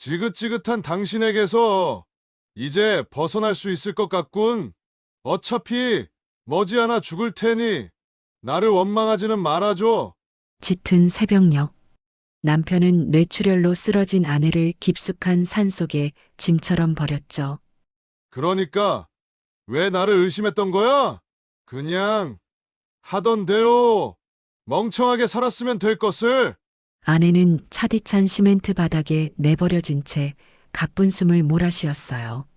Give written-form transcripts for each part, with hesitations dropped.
지긋지긋한 당신에게서 이제 벗어날 수 있을 것 같군. 어차피 머지않아 죽을 테니 나를 원망하지는 말아줘. 짙은 새벽녘. 남편은 뇌출혈로 쓰러진 아내를 깊숙한 산속에 짐처럼 버렸죠. 그러니까 왜 나를 의심했던 거야? 그냥 하던 대로 멍청하게 살았으면 될 것을. 아내는 차디찬 시멘트 바닥에 내버려진 채 가쁜 숨을 몰아쉬었어요.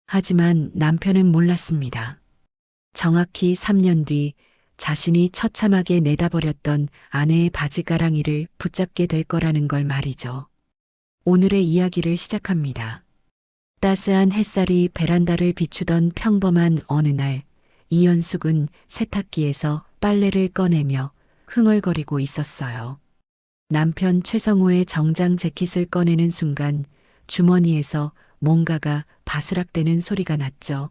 하지만 남편은 몰랐습니다. 정확히 3년 뒤 자신이 처참하게 내다버렸던 아내의 바지가랑이를 붙잡게 될 거라는 걸 말이죠. 오늘의 이야기를 시작합니다. 따스한 햇살이 베란다를 비추던 평범한 어느 날, 이현숙은 세탁기에서 빨래를 꺼내며 흥얼거리고 있었어요. 남편 최성호의 정장 재킷을 꺼내는 순간 주머니에서 뭔가가 바스락대는 소리가 났죠.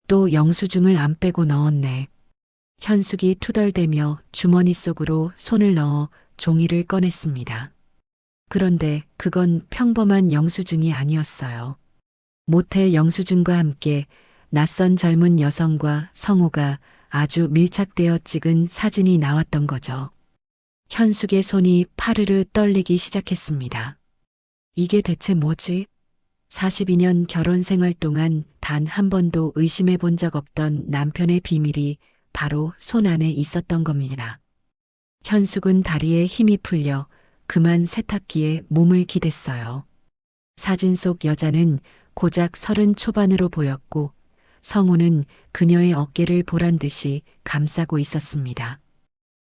또 영수증을 안 빼고 넣었네. 현숙이 투덜대며 주머니 속으로 손을 넣어 종이를 꺼냈습니다. 그런데 그건 평범한 영수증이 아니었어요. 모텔 영수증과 함께 낯선 젊은 여성과 성호가 아주 밀착되어 찍은 사진이 나왔던 거죠. 현숙의 손이 파르르 떨리기 시작했습니다. 이게 대체 뭐지? 42년 결혼 생활 동안 단 한 번도 의심해 본 적 없던 남편의 비밀이 바로 손 안에 있었던 겁니다. 현숙은 다리에 힘이 풀려 그만 세탁기에 몸을 기댔어요. 사진 속 여자는 고작 30 초반으로 보였고 성우는 그녀의 어깨를 보란 듯이 감싸고 있었습니다.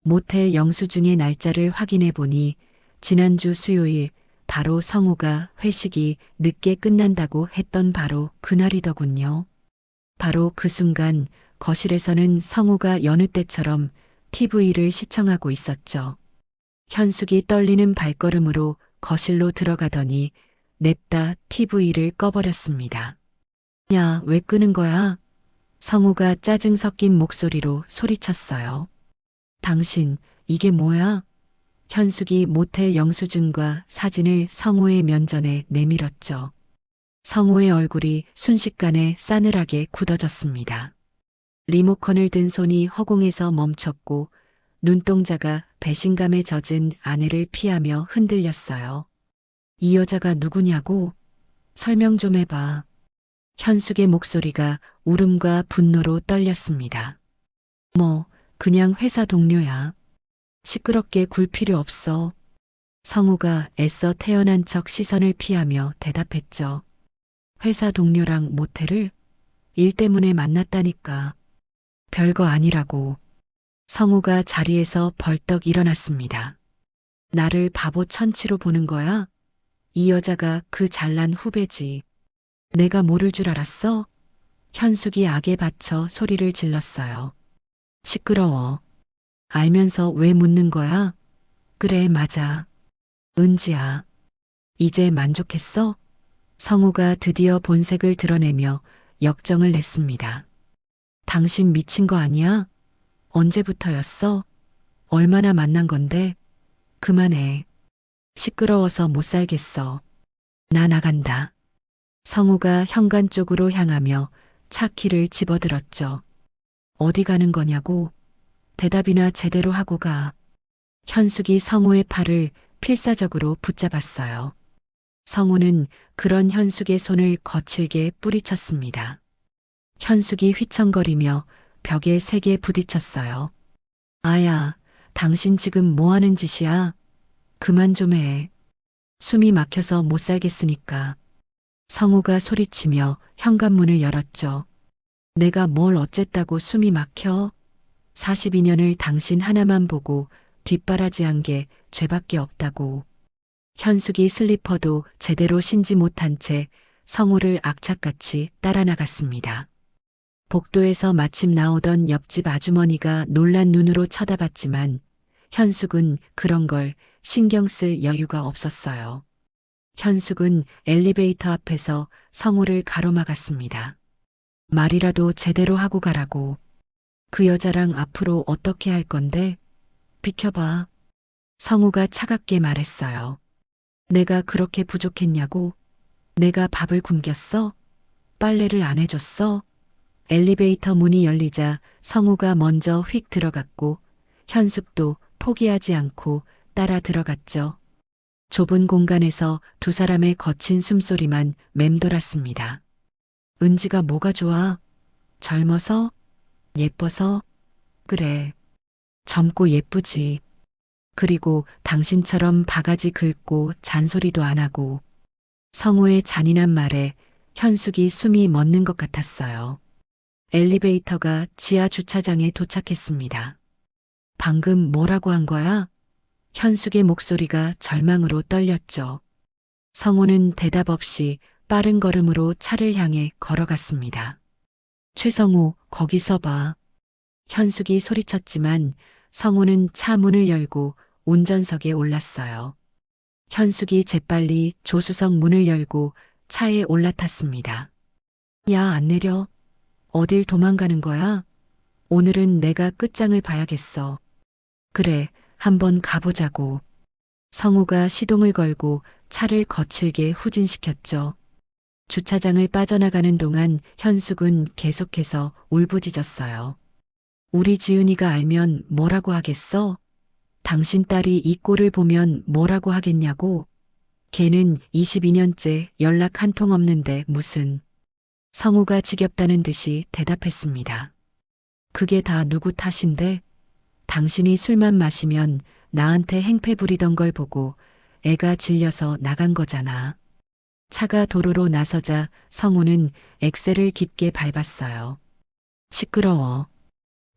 모텔 영수증의 날짜를 확인해 보니 지난주 수요일 바로 성우가 회식이 늦게 끝난다고 했던 바로 그날이더군요. 바로 그 순간 거실에서는 성우가 여느 때처럼 TV를 시청하고 있었죠. 현숙이 떨리는 발걸음으로 거실로 들어가더니 냅다 TV를 꺼버렸습니다. 야, 왜 끄는 거야? 성우가 짜증 섞인 목소리로 소리쳤어요. 당신, 이게 뭐야? 현숙이 모텔 영수증과 사진을 성우의 면전에 내밀었죠. 성우의 얼굴이 순식간에 싸늘하게 굳어졌습니다. 리모컨을 든 손이 허공에서 멈췄고 눈동자가 배신감에 젖은 아내를 피하며 흔들렸어요. 이 여자가 누구냐고? 설명 좀 해봐. 현숙의 목소리가 울음과 분노로 떨렸습니다. 그냥 회사 동료야. 시끄럽게 굴 필요 없어. 성우가 애써 태어난 척 시선을 피하며 대답했죠. 회사 동료랑 모텔을? 일 때문에 만났다니까. 별거 아니라고. 성우가 자리에서 벌떡 일어났습니다. 나를 바보 천치로 보는 거야? 이 여자가 그 잘난 후배지. 내가 모를 줄 알았어? 현숙이 악에 받쳐 소리를 질렀어요. 시끄러워. 알면서 왜 묻는 거야? 그래, 맞아. 은지야. 이제 만족했어? 성우가 드디어 본색을 드러내며 역정을 냈습니다. 당신 미친 거 아니야? 언제부터였어? 얼마나 만난 건데? 그만해. 시끄러워서 못 살겠어. 나 나간다. 성우가 현관 쪽으로 향하며 차 키를 집어들었죠. 어디 가는 거냐고? 대답이나 제대로 하고 가. 현숙이 성우의 팔을 필사적으로 붙잡았어요. 성우는 그런 현숙의 손을 거칠게 뿌리쳤습니다. 현숙이 휘청거리며 벽에 세게 부딪혔어요. 아야, 당신 지금 뭐 하는 짓이야? 그만 좀 해. 숨이 막혀서 못 살겠으니까. 성우가 소리치며 현관문을 열었죠. 내가 뭘 어쨌다고 숨이 막혀? 42년을 당신 하나만 보고 뒷바라지한 게 죄밖에 없다고. 현숙이 슬리퍼도 제대로 신지 못한 채 성우를 악착같이 따라 나갔습니다. 복도에서 마침 나오던 옆집 아주머니가 놀란 눈으로 쳐다봤지만 현숙은 그런 걸 신경 쓸 여유가 없었어요. 현숙은 엘리베이터 앞에서 성우를 가로막았습니다. 말이라도 제대로 하고 가라고. 그 여자랑 앞으로 어떻게 할 건데? 비켜봐. 성우가 차갑게 말했어요. 내가 그렇게 부족했냐고? 내가 밥을 굶겼어? 빨래를 안 해줬어? 엘리베이터 문이 열리자 성우가 먼저 휙 들어갔고 현숙도 포기하지 않고 따라 들어갔죠. 좁은 공간에서 두 사람의 거친 숨소리만 맴돌았습니다. 은지가 뭐가 좋아? 젊어서? 예뻐서? 그래. 젊고 예쁘지. 그리고 당신처럼 바가지 긁고 잔소리도 안 하고. 성우의 잔인한 말에 현숙이 숨이 멎는 것 같았어요. 엘리베이터가 지하 주차장에 도착했습니다. 방금 뭐라고 한 거야? 현숙의 목소리가 절망으로 떨렸죠. 성우는 대답 없이 빠른 걸음으로 차를 향해 걸어갔습니다. 최성우, 거기서 봐. 현숙이 소리쳤지만 성우는 차 문을 열고 운전석에 올랐어요. 현숙이 재빨리 조수석 문을 열고 차에 올라탔습니다. 야, 안 내려. 어딜 도망가는 거야? 오늘은 내가 끝장을 봐야겠어. 그래, 한번 가보자고. 성우가 시동을 걸고 차를 거칠게 후진시켰죠. 주차장을 빠져나가는 동안 현숙은 계속해서 울부짖었어요. 우리 지은이가 알면 뭐라고 하겠어? 당신 딸이 이 꼴을 보면 뭐라고 하겠냐고? 걔는 22년째 연락 한 통 없는데 무슨. 성우가 지겹다는 듯이 대답했습니다. 그게 다 누구 탓인데? 당신이 술만 마시면 나한테 행패 부리던 걸 보고 애가 질려서 나간 거잖아. 차가 도로로 나서자 성우는 엑셀을 깊게 밟았어요. 시끄러워.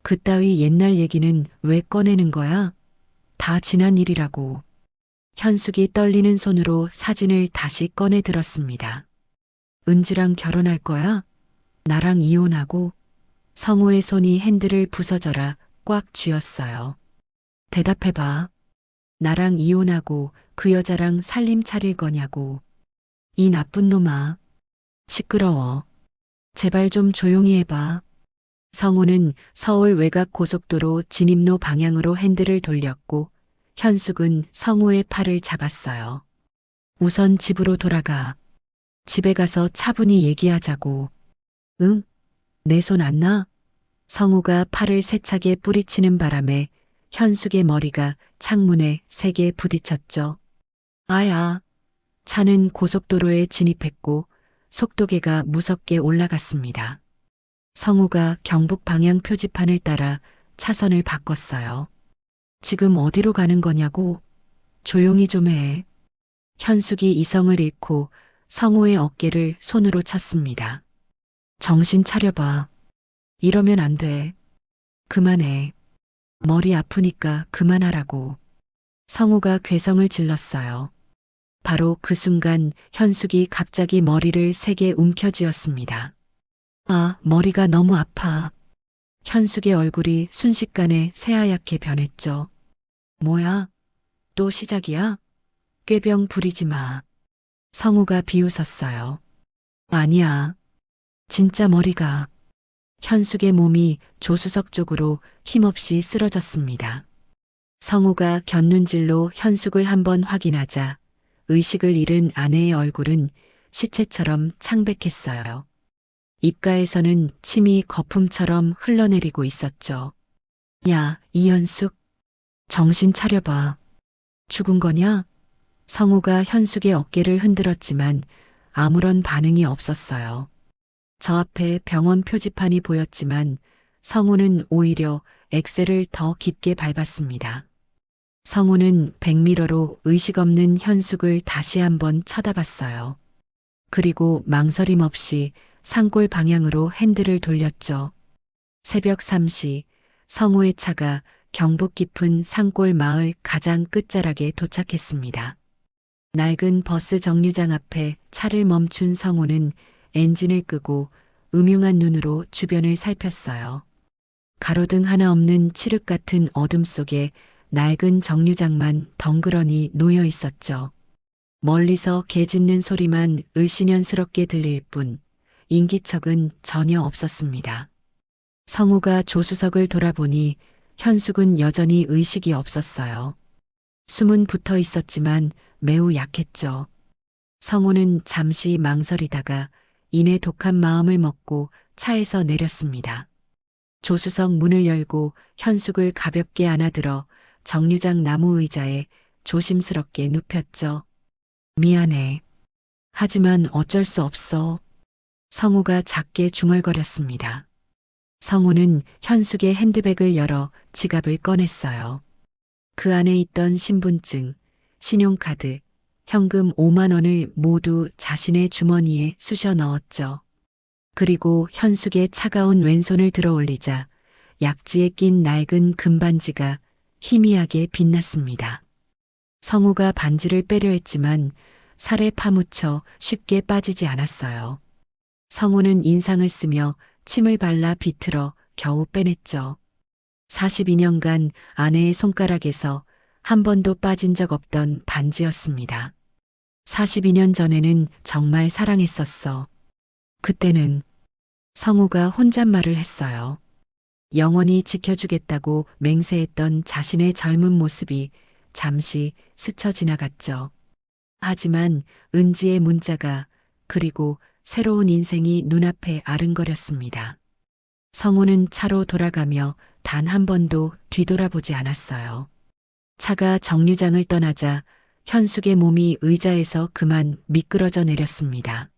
그따위 옛날 얘기는 왜 꺼내는 거야? 다 지난 일이라고. 현숙이 떨리는 손으로 사진을 다시 꺼내 들었습니다. 은지랑 결혼할 거야? 나랑 이혼하고? 성우의 손이 핸들을 부서져라 꽉 쥐었어요. 대답해봐. 나랑 이혼하고 그 여자랑 살림 차릴 거냐고. 이 나쁜 놈아. 시끄러워. 제발 좀 조용히 해봐. 성우는 서울 외곽 고속도로 진입로 방향으로 핸들을 돌렸고 현숙은 성우의 팔을 잡았어요. 우선 집으로 돌아가. 집에 가서 차분히 얘기하자고. 응? 내 손 안 나? 성우가 팔을 세차게 뿌리치는 바람에 현숙의 머리가 창문에 세게 부딪혔죠. 아야. 차는 고속도로에 진입했고 속도계가 무섭게 올라갔습니다. 성우가 경북 방향 표지판을 따라 차선을 바꿨어요. 지금 어디로 가는 거냐고? 조용히 좀 해. 현숙이 이성을 잃고 성우의 어깨를 손으로 쳤습니다. 정신 차려봐. 이러면 안 돼. 그만해. 머리 아프니까 그만하라고. 성우가 괴성을 질렀어요. 바로 그 순간 현숙이 갑자기 머리를 세게 움켜쥐었습니다. 아, 머리가 너무 아파. 현숙의 얼굴이 순식간에 새하얗게 변했죠. 뭐야? 또 시작이야? 꾀병 부리지 마. 성우가 비웃었어요. 아니야. 진짜 머리가. 현숙의 몸이 조수석 쪽으로 힘없이 쓰러졌습니다. 성우가 곁눈질로 현숙을 한번 확인하자 의식을 잃은 아내의 얼굴은 시체처럼 창백했어요. 입가에서는 침이 거품처럼 흘러내리고 있었죠. 야, 이현숙. 정신 차려봐. 죽은 거냐? 성우가 현숙의 어깨를 흔들었지만 아무런 반응이 없었어요. 저 앞에 병원 표지판이 보였지만 성우는 오히려 엑셀을 더 깊게 밟았습니다. 성우는 백미러로 의식 없는 현숙을 다시 한번 쳐다봤어요. 그리고 망설임 없이 산골 방향으로 핸들을 돌렸죠. 새벽 3시 성우의 차가 경북 깊은 산골 마을 가장 끝자락에 도착했습니다. 낡은 버스 정류장 앞에 차를 멈춘 성우는 엔진을 끄고 음흉한 눈으로 주변을 살폈어요. 가로등 하나 없는 칠흑 같은 어둠 속에 낡은 정류장만 덩그러니 놓여 있었죠. 멀리서 개 짖는 소리만 을씨년스럽게 들릴 뿐 인기척은 전혀 없었습니다. 성우가 조수석을 돌아보니 현숙은 여전히 의식이 없었어요. 숨은 붙어 있었지만 매우 약했죠. 성우는 잠시 망설이다가 이내 독한 마음을 먹고 차에서 내렸습니다. 조수석 문을 열고 현숙을 가볍게 안아들어 정류장 나무 의자에 조심스럽게 눕혔죠. 미안해. 하지만 어쩔 수 없어. 성우가 작게 중얼거렸습니다. 성우는 현숙의 핸드백을 열어 지갑을 꺼냈어요. 그 안에 있던 신분증, 신용카드, 현금 5만 원을 모두 자신의 주머니에 쑤셔 넣었죠. 그리고 현숙의 차가운 왼손을 들어 올리자 약지에 낀 낡은 금반지가 희미하게 빛났습니다. 성우가 반지를 빼려 했지만 살에 파묻혀 쉽게 빠지지 않았어요. 성우는 인상을 쓰며 침을 발라 비틀어 겨우 빼냈죠. 42년간 아내의 손가락에서 한 번도 빠진 적 없던 반지였습니다. 42년 전에는 정말 사랑했었어. 그때는 성우가 혼잣말을 했어요. 영원히 지켜주겠다고 맹세했던 자신의 젊은 모습이 잠시 스쳐 지나갔죠. 하지만 은지의 문자가 그리고 새로운 인생이 눈앞에 아른거렸습니다. 성우는 차로 돌아가며 단 한 번도 뒤돌아보지 않았어요. 차가 정류장을 떠나자 현숙의 몸이 의자에서 그만 미끄러져 내렸습니다.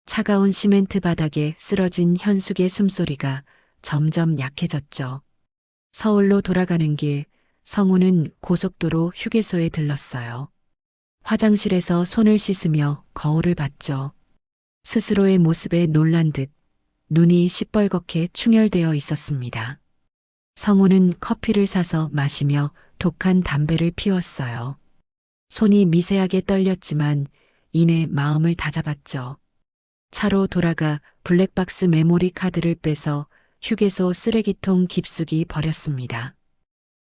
차가운 시멘트 바닥에 쓰러진 현숙의 숨소리가 점점 약해졌죠. 서울로 돌아가는 길, 성우는 고속도로 휴게소에 들렀어요. 화장실에서 손을 씻으며 거울을 봤죠. 스스로의 모습에 놀란 듯 눈이 시뻘겋게 충혈되어 있었습니다. 성우는 커피를 사서 마시며 독한 담배를 피웠어요. 손이 미세하게 떨렸지만 이내 마음을 다잡았죠. 차로 돌아가 블랙박스 메모리 카드를 빼서 휴게소 쓰레기통 깊숙이 버렸습니다.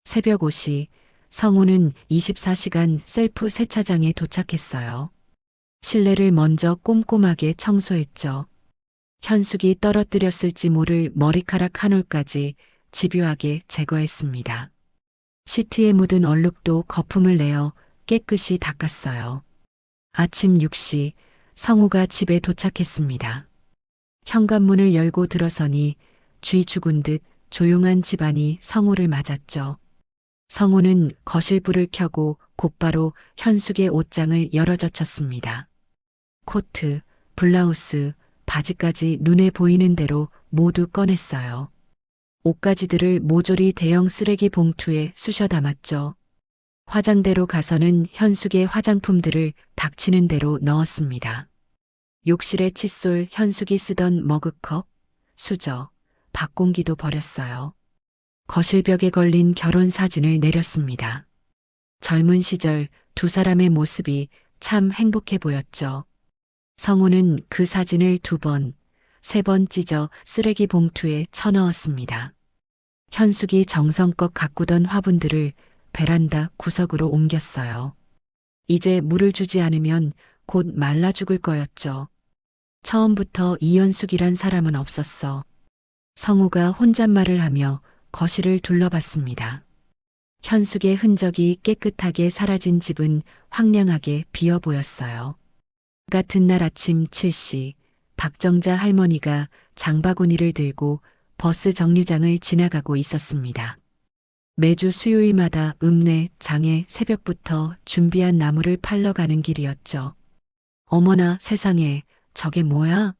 새벽 5시 성우는 24시간 셀프 세차장에 도착했어요. 실내를 먼저 꼼꼼하게 청소했죠. 현숙이 떨어뜨렸을지 모를 머리카락 한 올까지 집요하게 제거했습니다. 시트에 묻은 얼룩도 거품을 내어 깨끗이 닦았어요. 아침 6시 성우가 집에 도착했습니다. 현관문을 열고 들어서니 쥐 죽은 듯 조용한 집안이 성우를 맞았죠. 성우는 거실 불을 켜고 곧바로 현숙의 옷장을 열어젖혔습니다. 코트, 블라우스, 바지까지 눈에 보이는 대로 모두 꺼냈어요. 옷가지들을 모조리 대형 쓰레기 봉투에 쑤셔 담았죠. 화장대로 가서는 현숙의 화장품들을 닥치는 대로 넣었습니다. 욕실에 칫솔, 현숙이 쓰던 머그컵, 수저, 밥공기도 버렸어요. 거실벽에 걸린 결혼 사진을 내렸습니다. 젊은 시절 두 사람의 모습이 참 행복해 보였죠. 성우는 그 사진을 2번, 3번 찢어 쓰레기 봉투에 쳐넣었습니다. 현숙이 정성껏 가꾸던 화분들을 베란다 구석으로 옮겼어요. 이제 물을 주지 않으면 곧 말라 죽을 거였죠. 처음부터 이현숙이란 사람은 없었어. 성우가 혼잣말을 하며 거실을 둘러봤습니다. 현숙의 흔적이 깨끗하게 사라진 집은 황량하게 비어 보였어요. 같은 날 아침 7시 박정자 할머니가 장바구니를 들고 버스 정류장을 지나가고 있었습니다. 매주 수요일마다 읍내 장에 새벽부터 준비한 나무를 팔러 가는 길이었죠. 어머나 세상에, 저게 뭐야?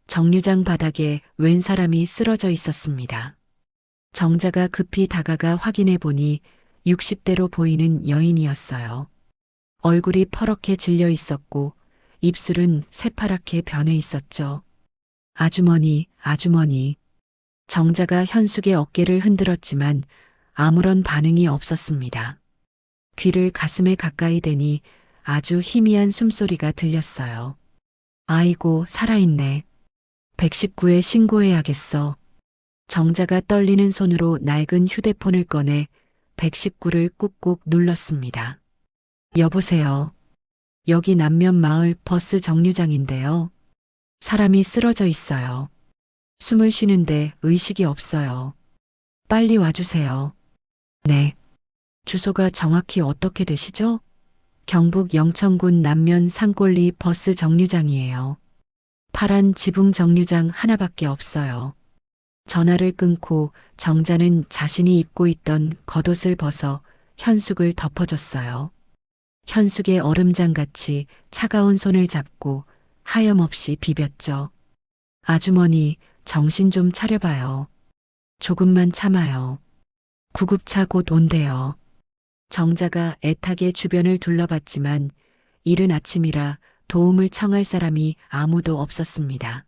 정류장 바닥에 웬 사람이 쓰러져 있었습니다. 정자가 급히 다가가 확인해 보니 60대로 보이는 여인이었어요. 얼굴이 퍼렇게 질려 있었고 입술은 새파랗게 변해 있었죠. 아주머니, 아주머니. 정자가 현숙의 어깨를 흔들었지만 아무런 반응이 없었습니다. 귀를 가슴에 가까이 대니 아주 희미한 숨소리가 들렸어요. 아이고, 살아있네. 119에 신고해야겠어. 정자가 떨리는 손으로 낡은 휴대폰을 꺼내 119를 꾹꾹 눌렀습니다. 여보세요. 여기 남면마을 버스 정류장인데요. 사람이 쓰러져 있어요. 숨을 쉬는데 의식이 없어요. 빨리 와주세요. 네. 주소가 정확히 어떻게 되시죠? 경북 영천군 남면 산골리 버스 정류장이에요. 파란 지붕 정류장 하나밖에 없어요. 전화를 끊고 정자는 자신이 입고 있던 겉옷을 벗어 현숙을 덮어줬어요. 현숙의 얼음장같이 차가운 손을 잡고 하염없이 비볐죠. 아주머니, 정신 좀 차려봐요. 조금만 참아요. 구급차 곧 온대요. 정자가 애타게 주변을 둘러봤지만 이른 아침이라 도움을 청할 사람이 아무도 없었습니다.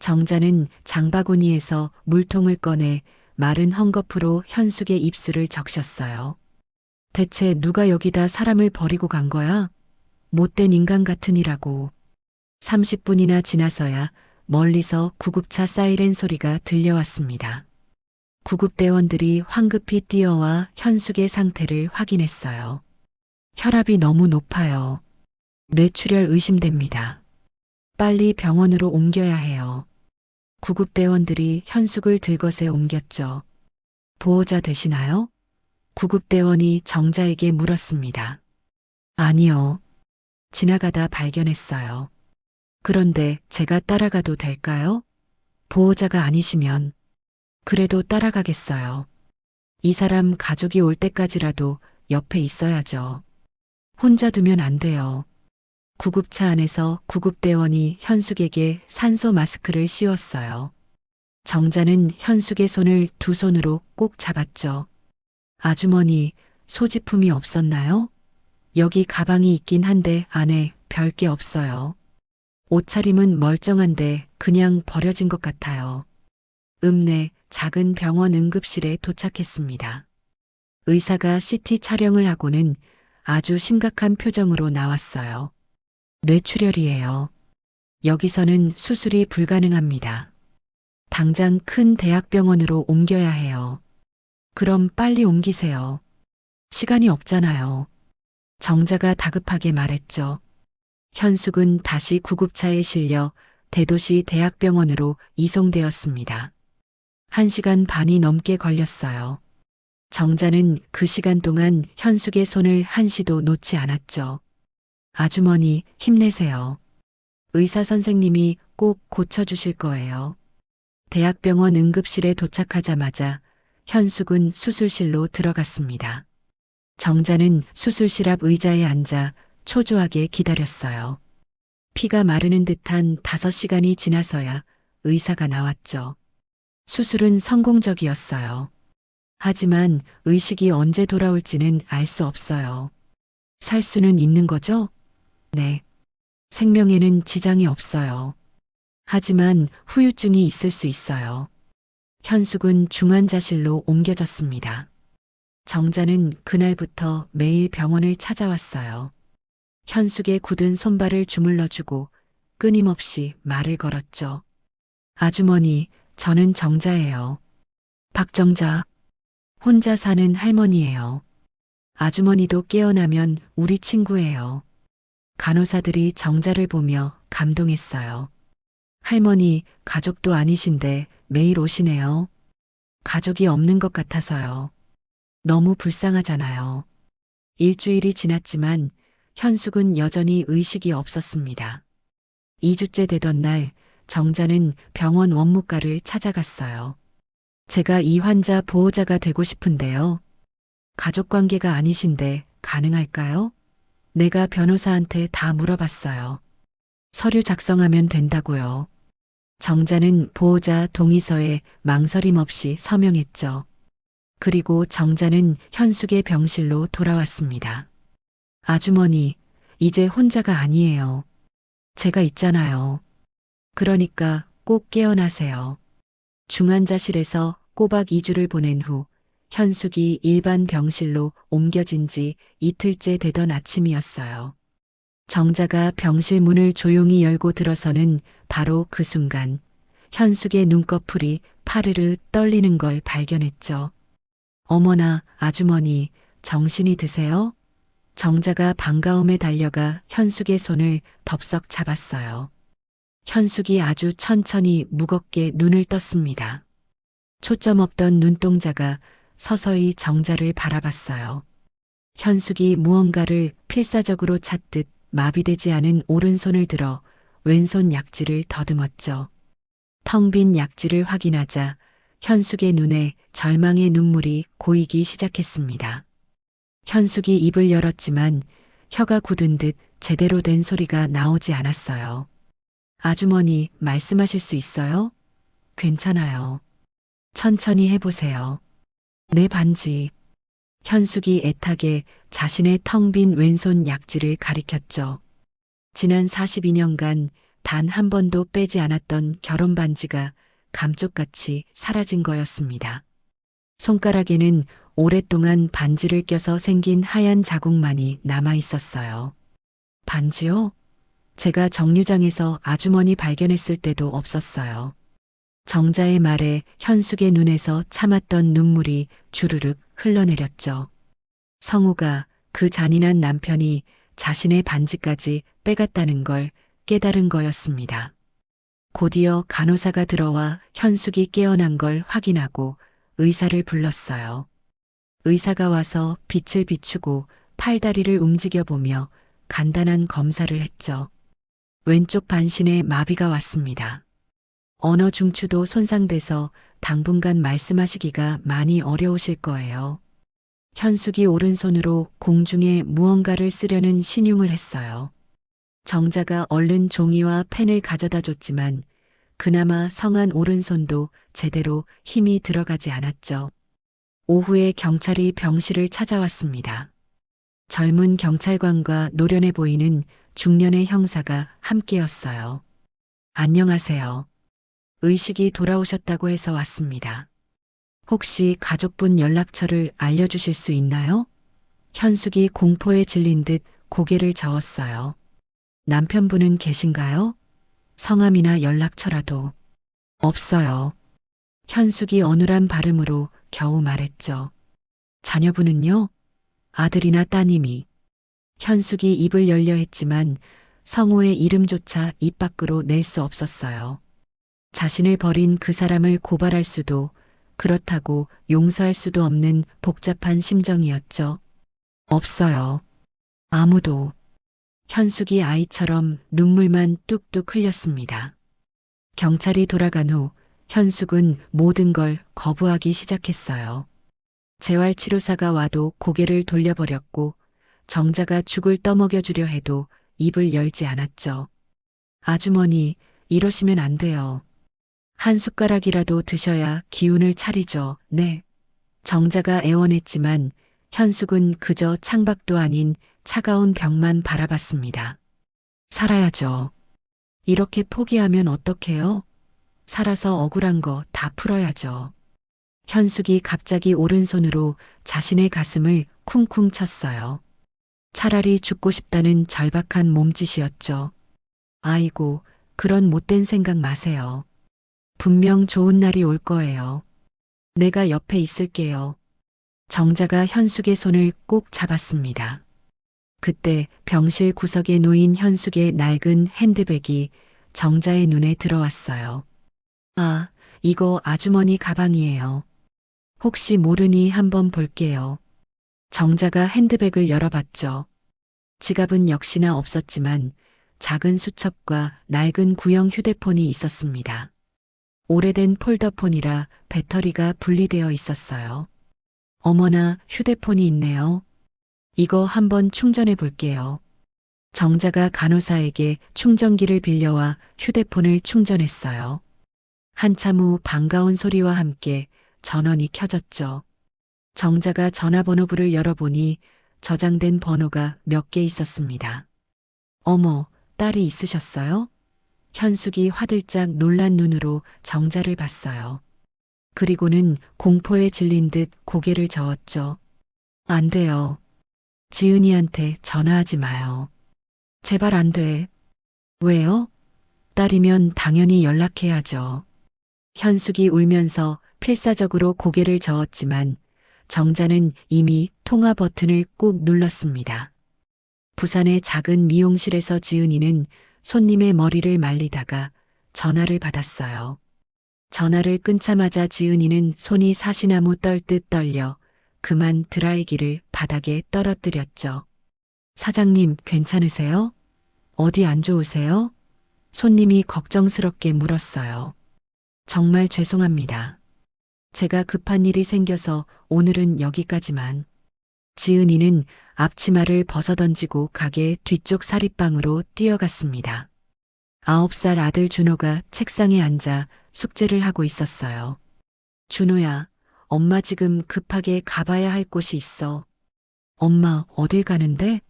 정자는 장바구니에서 물통을 꺼내 마른 헝겊으로 현숙의 입술을 적셨어요. 대체 누가 여기다 사람을 버리고 간 거야? 못된 인간 같으니라고. 30분이나 지나서야 멀리서 구급차 사이렌 소리가 들려왔습니다. 구급대원들이 황급히 뛰어와 현숙의 상태를 확인했어요. 혈압이 너무 높아요. 뇌출혈 의심됩니다. 빨리 병원으로 옮겨야 해요. 구급대원들이 현숙을 들것에 옮겼죠. 보호자 되시나요? 구급대원이 정자에게 물었습니다. 아니요. 지나가다 발견했어요. 그런데 제가 따라가도 될까요? 보호자가 아니시면. 그래도 따라가겠어요. 이 사람 가족이 올 때까지라도 옆에 있어야죠. 혼자 두면 안 돼요. 구급차 안에서 구급대원이 현숙에게 산소 마스크를 씌웠어요. 정자는 현숙의 손을 두 손으로 꼭 잡았죠. 아주머니, 소지품이 없었나요? 여기 가방이 있긴 한데 안에 별게 없어요. 옷차림은 멀쩡한데 그냥 버려진 것 같아요. 읍내 작은 병원 응급실에 도착했습니다. 의사가 CT 촬영을 하고는 아주 심각한 표정으로 나왔어요. 뇌출혈이에요. 여기서는 수술이 불가능합니다. 당장 큰 대학병원으로 옮겨야 해요. 그럼 빨리 옮기세요. 시간이 없잖아요. 정자가 다급하게 말했죠. 현숙은 다시 구급차에 실려 대도시 대학병원으로 이송되었습니다. 1시간 반이 넘게 걸렸어요. 정자는 그 시간 동안 현숙의 손을 한시도 놓지 않았죠. 아주머니, 힘내세요. 의사 선생님이 꼭 고쳐주실 거예요. 대학병원 응급실에 도착하자마자 현숙은 수술실로 들어갔습니다. 정자는 수술실 앞 의자에 앉아 초조하게 기다렸어요. 피가 마르는 듯한 5시간이 지나서야 의사가 나왔죠. 수술은 성공적이었어요. 하지만 의식이 언제 돌아올지는 알 수 없어요. 살 수는 있는 거죠? 네. 생명에는 지장이 없어요. 하지만 후유증이 있을 수 있어요. 현숙은 중환자실로 옮겨졌습니다. 정자는 그날부터 매일 병원을 찾아왔어요. 현숙의 굳은 손발을 주물러주고 끊임없이 말을 걸었죠. 아주머니, 저는 정자예요. 박정자. 혼자 사는 할머니예요. 아주머니도 깨어나면 우리 친구예요. 간호사들이 정자를 보며 감동했어요. 할머니, 가족도 아니신데 매일 오시네요. 가족이 없는 것 같아서요. 너무 불쌍하잖아요. 일주일이 지났지만 현숙은 여전히 의식이 없었습니다. 2주째 되던 날 정자는 병원 원무과를 찾아갔어요. 제가 이 환자 보호자가 되고 싶은데요. 가족관계가 아니신데 가능할까요? 내가 변호사한테 다 물어봤어요. 서류 작성하면 된다고요. 정자는 보호자 동의서에 망설임 없이 서명했죠. 그리고 정자는 현숙의 병실로 돌아왔습니다. 아주머니, 이제 혼자가 아니에요. 제가 있잖아요. 그러니까 꼭 깨어나세요. 중환자실에서 꼬박 2주를 보낸 후 현숙이 일반 병실로 옮겨진 지 이틀째 되던 아침이었어요. 정자가 병실 문을 조용히 열고 들어서는 바로 그 순간 현숙의 눈꺼풀이 파르르 떨리는 걸 발견했죠. 어머나, 아주머니, 정신이 드세요? 정자가 반가움에 달려가 현숙의 손을 덥석 잡았어요. 현숙이 아주 천천히 무겁게 눈을 떴습니다. 초점 없던 눈동자가 서서히 정자를 바라봤어요. 현숙이 무언가를 필사적으로 찾듯 마비되지 않은 오른손을 들어 왼손 약지를 더듬었죠. 텅 빈 약지를 확인하자 현숙의 눈에 절망의 눈물이 고이기 시작했습니다. 현숙이 입을 열었지만 혀가 굳은 듯 제대로 된 소리가 나오지 않았어요. 아주머니, 말씀하실 수 있어요? 괜찮아요. 천천히 해보세요. 내 반지. 현숙이 애타게 자신의 텅 빈 왼손 약지를 가리켰죠. 지난 42년간 단 한 번도 빼지 않았던 결혼 반지가 감쪽같이 사라진 거였습니다. 손가락에는 오랫동안 반지를 껴서 생긴 하얀 자국만이 남아 있었어요. 반지요? 제가 정류장에서 아주머니 발견했을 때도 없었어요. 정자의 말에 현숙의 눈에서 참았던 눈물이 주르륵 흘러내렸죠. 성우가 그 잔인한 남편이 자신의 반지까지 빼갔다는 걸 깨달은 거였습니다. 곧이어 간호사가 들어와 현숙이 깨어난 걸 확인하고 의사를 불렀어요. 의사가 와서 빛을 비추고 팔다리를 움직여보며 간단한 검사를 했죠. 왼쪽 반신에 마비가 왔습니다. 언어 중추도 손상돼서 당분간 말씀하시기가 많이 어려우실 거예요. 현숙이 오른손으로 공중에 무언가를 쓰려는 신용을 했어요. 정자가 얼른 종이와 펜을 가져다 줬지만 그나마 성한 오른손도 제대로 힘이 들어가지 않았죠. 오후에 경찰이 병실을 찾아왔습니다. 젊은 경찰관과 노련해 보이는 중년의 형사가 함께였어요. 안녕하세요. 의식이 돌아오셨다고 해서 왔습니다. 혹시 가족분 연락처를 알려주실 수 있나요? 현숙이 공포에 질린 듯 고개를 저었어요. 남편분은 계신가요? 성함이나 연락처라도. 없어요. 현숙이 어눌한 발음으로 겨우 말했죠. 자녀분은요? 아들이나 따님이. 현숙이 입을 열려 했지만 성우의 이름조차 입 밖으로 낼 수 없었어요. 자신을 버린 그 사람을 고발할 수도 그렇다고 용서할 수도 없는 복잡한 심정이었죠. 없어요. 아무도. 현숙이 아이처럼 눈물만 뚝뚝 흘렸습니다. 경찰이 돌아간 후 현숙은 모든 걸 거부하기 시작했어요. 재활치료사가 와도 고개를 돌려버렸고 정자가 죽을 떠먹여주려 해도 입을 열지 않았죠. 아주머니, 이러시면 안 돼요. 한 숟가락이라도 드셔야 기운을 차리죠. 네. 정자가 애원했지만 현숙은 그저 창밖도 아닌 차가운 벽만 바라봤습니다. 살아야죠. 이렇게 포기하면 어떡해요? 살아서 억울한 거 다 풀어야죠. 현숙이 갑자기 오른손으로 자신의 가슴을 쿵쿵 쳤어요. 차라리 죽고 싶다는 절박한 몸짓이었죠. 아이고, 그런 못된 생각 마세요. 분명 좋은 날이 올 거예요. 내가 옆에 있을게요. 정자가 현숙의 손을 꼭 잡았습니다. 그때 병실 구석에 놓인 현숙의 낡은 핸드백이 정자의 눈에 들어왔어요. 아, 이거 아주머니 가방이에요. 혹시 모르니 한번 볼게요. 정자가 핸드백을 열어봤죠. 지갑은 역시나 없었지만 작은 수첩과 낡은 구형 휴대폰이 있었습니다. 오래된 폴더폰이라 배터리가 분리되어 있었어요. 어머나, 휴대폰이 있네요. 이거 한번 충전해 볼게요. 정자가 간호사에게 충전기를 빌려와 휴대폰을 충전했어요. 한참 후 반가운 소리와 함께 전원이 켜졌죠. 정자가 전화번호부를 열어보니 저장된 번호가 몇 개 있었습니다. 어머, 딸이 있으셨어요? 현숙이 화들짝 놀란 눈으로 정자를 봤어요. 그리고는 공포에 질린 듯 고개를 저었죠. 안 돼요. 지은이한테 전화하지 마요. 제발 안 돼. 왜요? 딸이면 당연히 연락해야죠. 현숙이 울면서 필사적으로 고개를 저었지만 정자는 이미 통화 버튼을 꾹 눌렀습니다. 부산의 작은 미용실에서 지은이는 손님의 머리를 말리다가 전화를 받았어요. 전화를 끊자마자 지은이는 손이 사시나무 떨듯 떨려 그만 드라이기를 바닥에 떨어뜨렸죠. 사장님, 괜찮으세요? 어디 안 좋으세요? 손님이 걱정스럽게 물었어요. 정말 죄송합니다. 제가 급한 일이 생겨서 오늘은 여기까지만. 지은이는 앞치마를 벗어던지고 가게 뒤쪽 사립방으로 뛰어갔습니다. 9살 아들 준호가 책상에 앉아 숙제를 하고 있었어요. 준호야, 엄마 지금 급하게 가봐야 할 곳이 있어. 엄마, 어딜 가는데?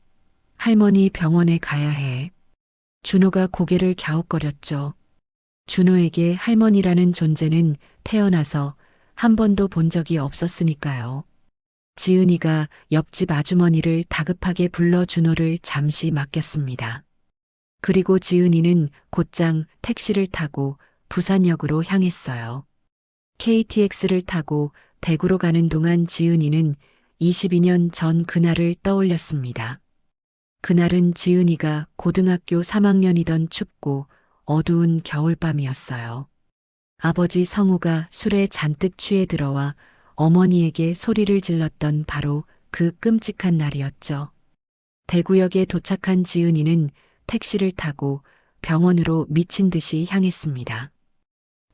할머니 병원에 가야 해. 준호가 고개를 갸웃거렸죠. 준호에게 할머니라는 존재는 태어나서 한 번도 본 적이 없었으니까요. 지은이가 옆집 아주머니를 다급하게 불러 준호를 잠시 맡겼습니다. 그리고 지은이는 곧장 택시를 타고 부산역으로 향했어요. KTX를 타고 대구로 가는 동안 지은이는 22년 전 그날을 떠올렸습니다. 그날은 지은이가 고등학교 3학년이던 춥고 어두운 겨울밤이었어요. 아버지 성우가 술에 잔뜩 취해 들어와 어머니에게 소리를 질렀던 바로 그 끔찍한 날이었죠. 대구역에 도착한 지은이는 택시를 타고 병원으로 미친 듯이 향했습니다.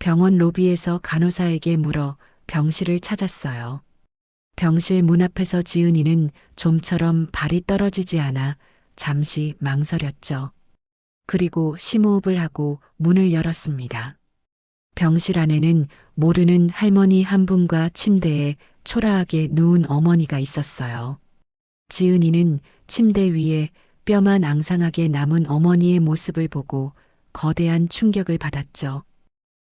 병원 로비에서 간호사에게 물어 병실을 찾았어요. 병실 문 앞에서 지은이는 좀처럼 발이 떨어지지 않아 잠시 망설였죠. 그리고 심호흡을 하고 문을 열었습니다. 병실 안에는 모르는 할머니 한 분과 침대에 초라하게 누운 어머니가 있었어요. 지은이는 침대 위에 뼈만 앙상하게 남은 어머니의 모습을 보고 거대한 충격을 받았죠.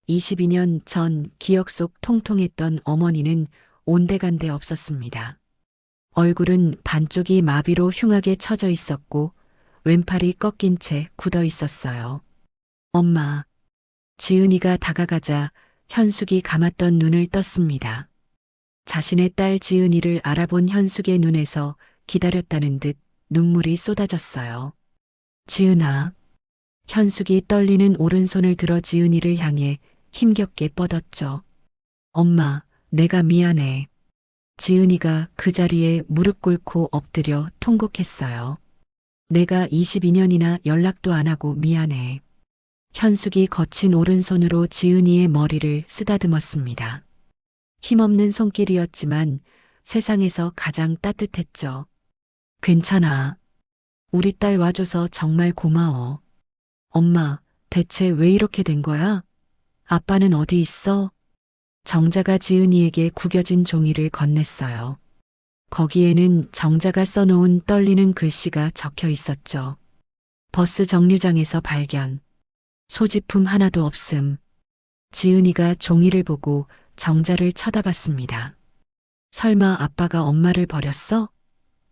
22년 전 기억 속 통통했던 어머니는 온데간데 없었습니다. 얼굴은 반쪽이 마비로 흉하게 처져 있었고 왼팔이 꺾인 채 굳어 있었어요. 엄마. 지은이가 다가가자 현숙이 감았던 눈을 떴습니다. 자신의 딸 지은이를 알아본 현숙의 눈에서 기다렸다는 듯 눈물이 쏟아졌어요. 지은아. 현숙이 떨리는 오른손을 들어 지은이를 향해 힘겹게 뻗었죠. 엄마, 내가 미안해. 지은이가 그 자리에 무릎 꿇고 엎드려 통곡했어요. 내가 22년이나 연락도 안 하고 미안해. 현숙이 거친 오른손으로 지은이의 머리를 쓰다듬었습니다. 힘없는 손길이었지만 세상에서 가장 따뜻했죠. 괜찮아. 우리 딸 와줘서 정말 고마워. 엄마, 대체 왜 이렇게 된 거야? 아빠는 어디 있어? 정자가 지은이에게 구겨진 종이를 건넸어요. 거기에는 정자가 써놓은 떨리는 글씨가 적혀 있었죠. 버스 정류장에서 발견. 소지품 하나도 없음. 지은이가 종이를 보고 정자를 쳐다봤습니다. 설마 아빠가 엄마를 버렸어?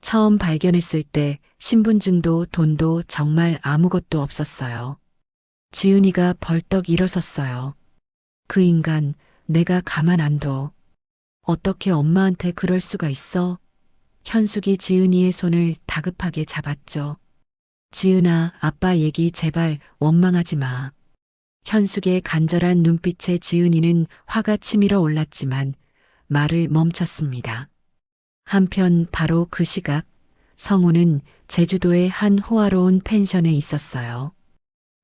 처음 발견했을 때 신분증도 돈도 정말 아무것도 없었어요. 지은이가 벌떡 일어섰어요. 그 인간, 내가 가만 안 둬. 어떻게 엄마한테 그럴 수가 있어? 현숙이 지은이의 손을 다급하게 잡았죠. 지은아, 아빠 얘기 제발 원망하지 마. 현숙의 간절한 눈빛에 지은이는 화가 치밀어 올랐지만 말을 멈췄습니다. 한편 바로 그 시각 성우는 제주도의 한 호화로운 펜션에 있었어요.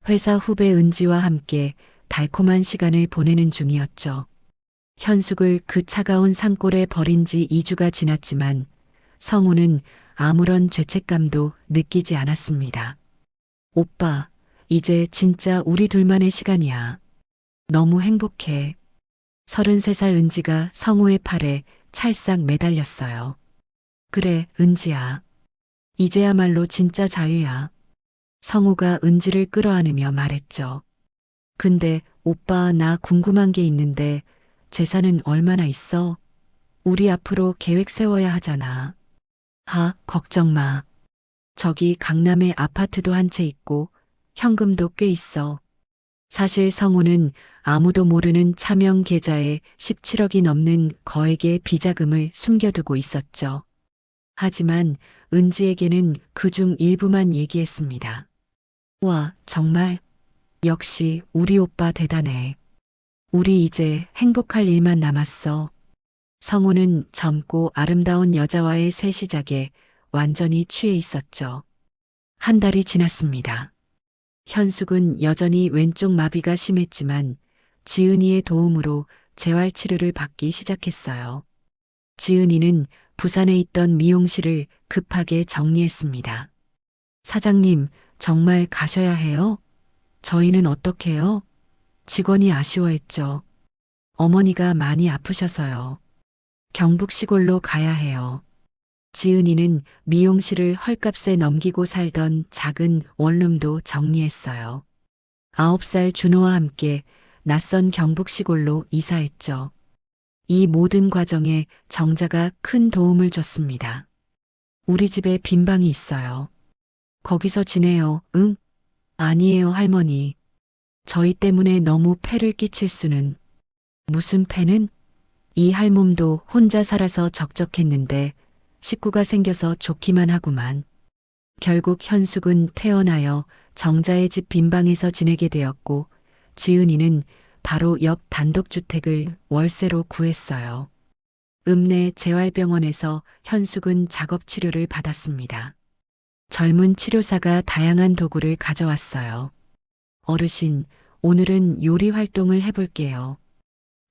회사 후배 은지와 함께 달콤한 시간을 보내는 중이었죠. 현숙을 그 차가운 산골에 버린 지 2주가 지났지만 성우는 아무런 죄책감도 느끼지 않았습니다. 오빠, 이제 진짜 우리 둘만의 시간이야. 너무 행복해. 33살 은지가 성우의 팔에 찰싹 매달렸어요. 그래, 은지야. 이제야말로 진짜 자유야. 성우가 은지를 끌어안으며 말했죠. 근데 오빠, 나 궁금한 게 있는데 재산은 얼마나 있어? 우리 앞으로 계획 세워야 하잖아. 걱정 마. 저기 강남에 아파트도 한 채 있고 현금도 꽤 있어. 사실 성우는 아무도 모르는 차명 계좌에 17억이 넘는 거액의 비자금을 숨겨두고 있었죠. 하지만 은지에게는 그중 일부만 얘기했습니다. 와, 정말? 역시 우리 오빠 대단해. 우리 이제 행복할 일만 남았어. 성우는 젊고 아름다운 여자와의 새 시작에 완전히 취해 있었죠. 한 달이 지났습니다. 현숙은 여전히 왼쪽 마비가 심했지만 지은이의 도움으로 재활치료를 받기 시작했어요. 지은이는 부산에 있던 미용실을 급하게 정리했습니다. 사장님, 정말 가셔야 해요? 저희는 어떡해요? 직원이 아쉬워했죠. 어머니가 많이 아프셔서요. 경북 시골로 가야 해요. 지은이는 미용실을 헐값에 넘기고 살던 작은 원룸도 정리했어요. 9살 준호와 함께 낯선 경북 시골로 이사했죠. 이 모든 과정에 정자가 큰 도움을 줬습니다. 우리 집에 빈 방이 있어요. 거기서 지내요. 응? 아니에요, 할머니. 저희 때문에 너무 폐를 끼칠 수는. 무슨 폐는? 이 할멈도 혼자 살아서 적적했는데 식구가 생겨서 좋기만 하구만. 결국 현숙은 퇴원하여 정자의 집 빈방에서 지내게 되었고 지은이는 바로 옆 단독주택을 월세로 구했어요. 읍내 재활병원에서 현숙은 작업치료를 받았습니다. 젊은 치료사가 다양한 도구를 가져왔어요. 어르신, 오늘은 요리 활동을 해볼게요.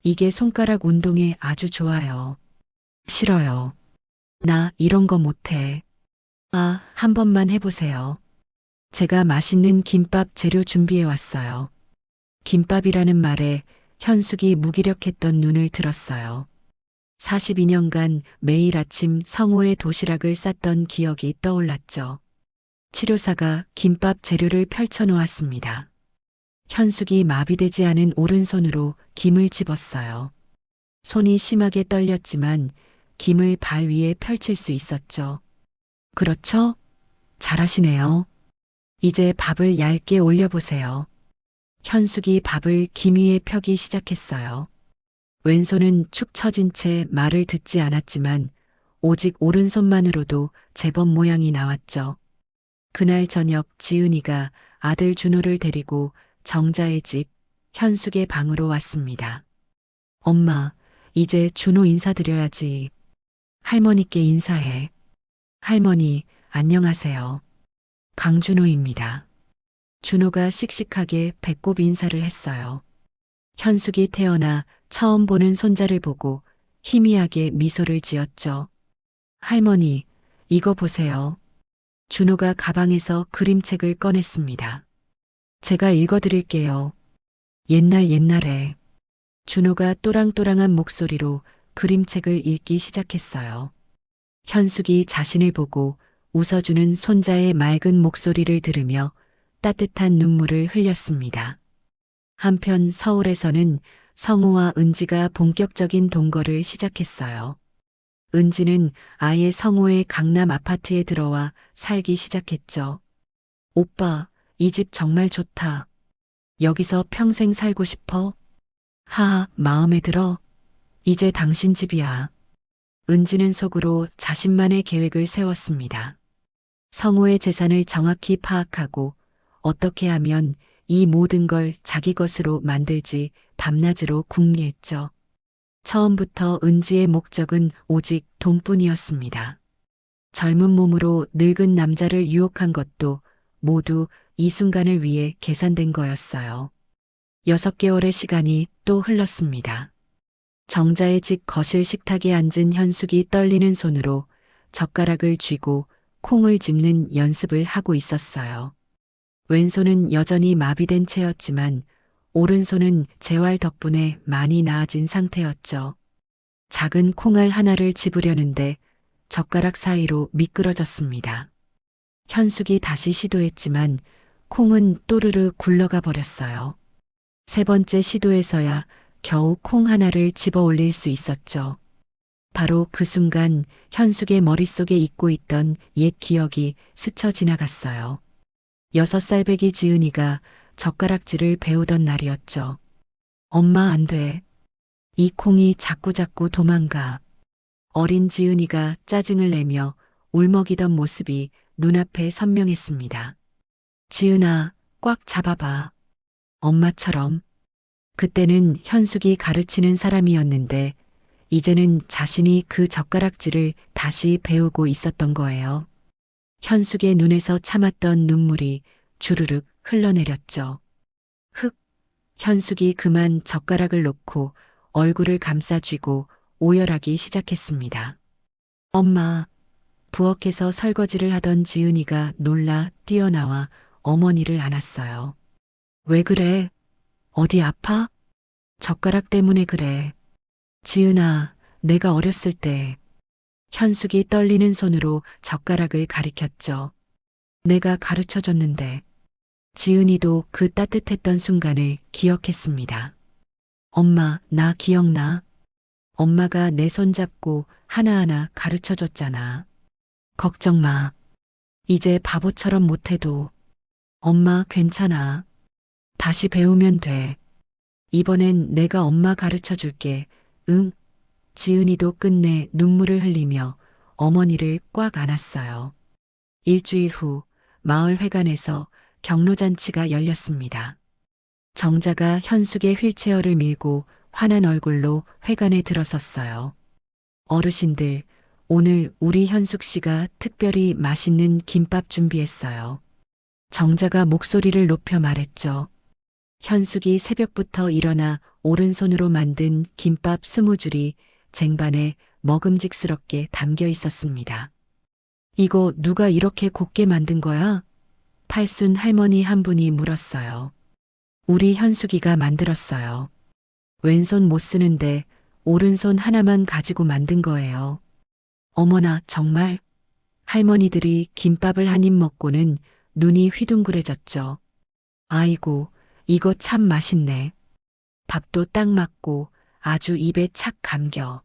이게 손가락 운동에 아주 좋아요. 싫어요. 나 이런 거 못해. 아, 한 번만 해보세요. 제가 맛있는 김밥 재료 준비해 왔어요. 김밥이라는 말에 현숙이 무기력했던 눈을 들었어요. 42년간 매일 아침 성호의 도시락을 쌌던 기억이 떠올랐죠. 치료사가 김밥 재료를 펼쳐 놓았습니다. 현숙이 마비되지 않은 오른손으로 김을 집었어요. 손이 심하게 떨렸지만 김을 발 위에 펼칠 수 있었죠. 그렇죠? 잘하시네요. 이제 밥을 얇게 올려보세요. 현숙이 밥을 김 위에 펴기 시작했어요. 왼손은 축 처진 채 말을 듣지 않았지만 오직 오른손만으로도 제법 모양이 나왔죠. 그날 저녁 지은이가 아들 준호를 데리고 정자의 집 현숙의 방으로 왔습니다. 엄마, 이제 준호 인사드려야지. 할머니께 인사해. 할머니, 안녕하세요. 강준호입니다. 준호가 씩씩하게 배꼽 인사를 했어요. 현숙이 태어나 처음 보는 손자를 보고 희미하게 미소를 지었죠. 할머니, 이거 보세요. 준호가 가방에서 그림책을 꺼냈습니다. 제가 읽어드릴게요. 옛날에. 준호가 또랑또랑한 목소리로 그림책을 읽기 시작했어요. 현숙이 자신을 보고 웃어주는 손자의 맑은 목소리를 들으며 따뜻한 눈물을 흘렸습니다. 한편 서울에서는 성우와 은지가 본격적인 동거를 시작했어요. 은지는 아예 성우의 강남 아파트에 들어와 살기 시작했죠. 오빠, 이 집 정말 좋다. 여기서 평생 살고 싶어? 하하, 마음에 들어. 이제 당신 집이야. 은지는 속으로 자신만의 계획을 세웠습니다. 성우의 재산을 정확히 파악하고 어떻게 하면 이 모든 걸 자기 것으로 만들지 밤낮으로 궁리했죠. 처음부터 은지의 목적은 오직 돈뿐이었습니다. 젊은 몸으로 늙은 남자를 유혹한 것도 모두 이 순간을 위해 계산된 거였어요. 6개월의 시간이 또 흘렀습니다. 정자의 집 거실 식탁에 앉은 현숙이 떨리는 손으로 젓가락을 쥐고 콩을 집는 연습을 하고 있었어요. 왼손은 여전히 마비된 채였지만 오른손은 재활 덕분에 많이 나아진 상태였죠. 작은 콩알 하나를 집으려는데 젓가락 사이로 미끄러졌습니다. 현숙이 다시 시도했지만 콩은 또르르 굴러가 버렸어요. 3번째 시도에서야 겨우 콩 하나를 집어 올릴 수 있었죠. 바로 그 순간 현숙의 머릿속에 잊고 있던 옛 기억이 스쳐 지나갔어요. 6살 배기 지은이가 젓가락질을 배우던 날이었죠. 엄마 안 돼. 이 콩이 자꾸자꾸 도망가. 어린 지은이가 짜증을 내며 울먹이던 모습이 눈앞에 선명했습니다. 지은아, 꽉 잡아봐. 엄마처럼. 그때는 현숙이 가르치는 사람이었는데 이제는 자신이 그 젓가락질을 다시 배우고 있었던 거예요. 현숙의 눈에서 참았던 눈물이 주르륵 흘러내렸죠. 흑, 현숙이 그만 젓가락을 놓고 얼굴을 감싸쥐고 오열하기 시작했습니다. 엄마, 부엌에서 설거지를 하던 지은이가 놀라 뛰어나와 어머니를 안았어요. 왜 그래? 어디 아파? 젓가락 때문에 그래. 지은아, 내가 어렸을 때 현숙이 떨리는 손으로 젓가락을 가리켰죠. 내가 가르쳐 줬는데 지은이도 그 따뜻했던 순간을 기억했습니다. 엄마, 나 기억나? 엄마가 내 손 잡고 하나하나 가르쳐 줬잖아. 걱정 마. 이제 바보처럼 못해도 엄마 괜찮아. 다시 배우면 돼. 이번엔 내가 엄마 가르쳐 줄게. 응. 지은이도 끝내 눈물을 흘리며 어머니를 꽉 안았어요. 일주일 후 마을 회관에서 경로잔치가 열렸습니다. 정자가 현숙의 휠체어를 밀고 환한 얼굴로 회관에 들어섰어요. 어르신들, 오늘 우리 현숙 씨가 특별히 맛있는 김밥 준비했어요. 정자가 목소리를 높여 말했죠. 현숙이 새벽부터 일어나 오른손으로 만든 김밥 20줄이 쟁반에 먹음직스럽게 담겨 있었습니다. 이거 누가 이렇게 곱게 만든 거야? 팔순 할머니 한 분이 물었어요. 우리 현숙이가 만들었어요. 왼손 못 쓰는데 오른손 하나만 가지고 만든 거예요. 어머나, 정말? 할머니들이 김밥을 한 입 먹고는 눈이 휘둥그레졌죠. 아이고, 이거 참 맛있네. 밥도 딱 맞고 아주 입에 착 감겨.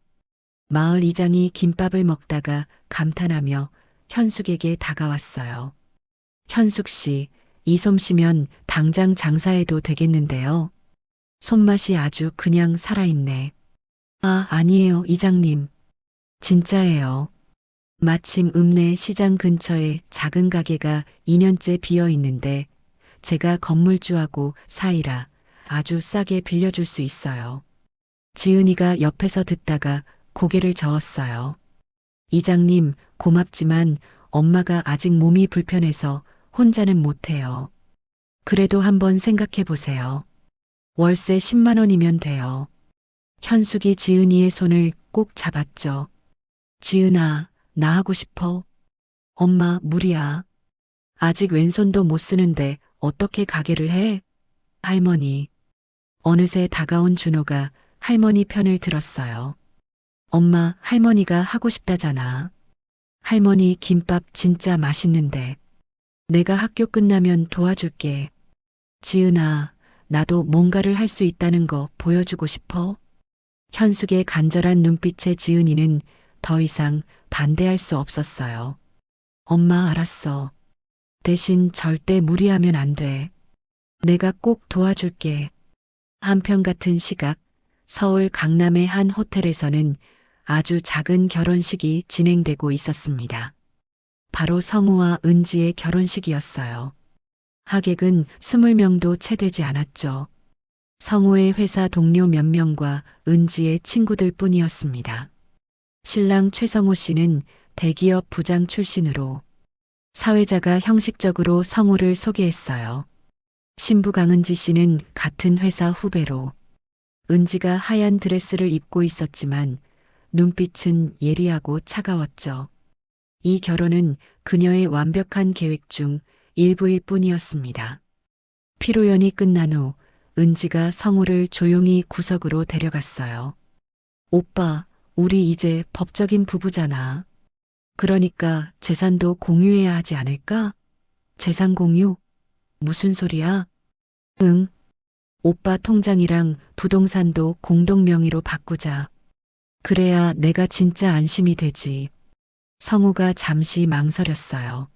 마을 이장이 김밥을 먹다가 감탄하며 현숙에게 다가왔어요. 현숙 씨, 이 솜씨면 당장 장사해도 되겠는데요. 손맛이 아주 그냥 살아있네. 아, 아니에요, 이장님. 진짜예요. 마침 읍내 시장 근처에 작은 가게가 2년째 비어 있는데 제가 건물주하고 사이라 아주 싸게 빌려줄 수 있어요. 지은이가 옆에서 듣다가 고개를 저었어요. 이장님, 고맙지만 엄마가 아직 몸이 불편해서 혼자는 못해요. 그래도 한번 생각해 보세요. 월세 10만 원이면 돼요. 현숙이 지은이의 손을 꼭 잡았죠. 지은아, 나 하고 싶어. 엄마, 무리야. 아직 왼손도 못 쓰는데 어떻게 가게를 해? 할머니. 어느새 다가온 준호가 할머니 편을 들었어요. 엄마, 할머니가 하고 싶다잖아. 할머니 김밥 진짜 맛있는데. 내가 학교 끝나면 도와줄게. 지은아, 나도 뭔가를 할 수 있다는 거 보여주고 싶어. 현숙의 간절한 눈빛에 지은이는 더 이상 반대할 수 없었어요. 엄마, 알았어. 대신 절대 무리하면 안 돼. 내가 꼭 도와줄게. 한편 같은 시각, 서울 강남의 한 호텔에서는 아주 작은 결혼식이 진행되고 있었습니다. 바로 성우와 은지의 결혼식이었어요. 하객은 20명도 채 되지 않았죠. 성우의 회사 동료 몇 명과 은지의 친구들 뿐이었습니다. 신랑 최성호 씨는 대기업 부장 출신으로 사회자가 형식적으로 성우를 소개했어요. 신부 강은지 씨는 같은 회사 후배로 은지가 하얀 드레스를 입고 있었지만 눈빛은 예리하고 차가웠죠. 이 결혼은 그녀의 완벽한 계획 중 일부일 뿐이었습니다. 피로연이 끝난 후 은지가 성우를 조용히 구석으로 데려갔어요. 오빠, 우리 이제 법적인 부부잖아. 그러니까 재산도 공유해야 하지 않을까? 재산 공유? 무슨 소리야? 응. 오빠 통장이랑 부동산도 공동 명의로 바꾸자. 그래야 내가 진짜 안심이 되지. 성우가 잠시 망설였어요.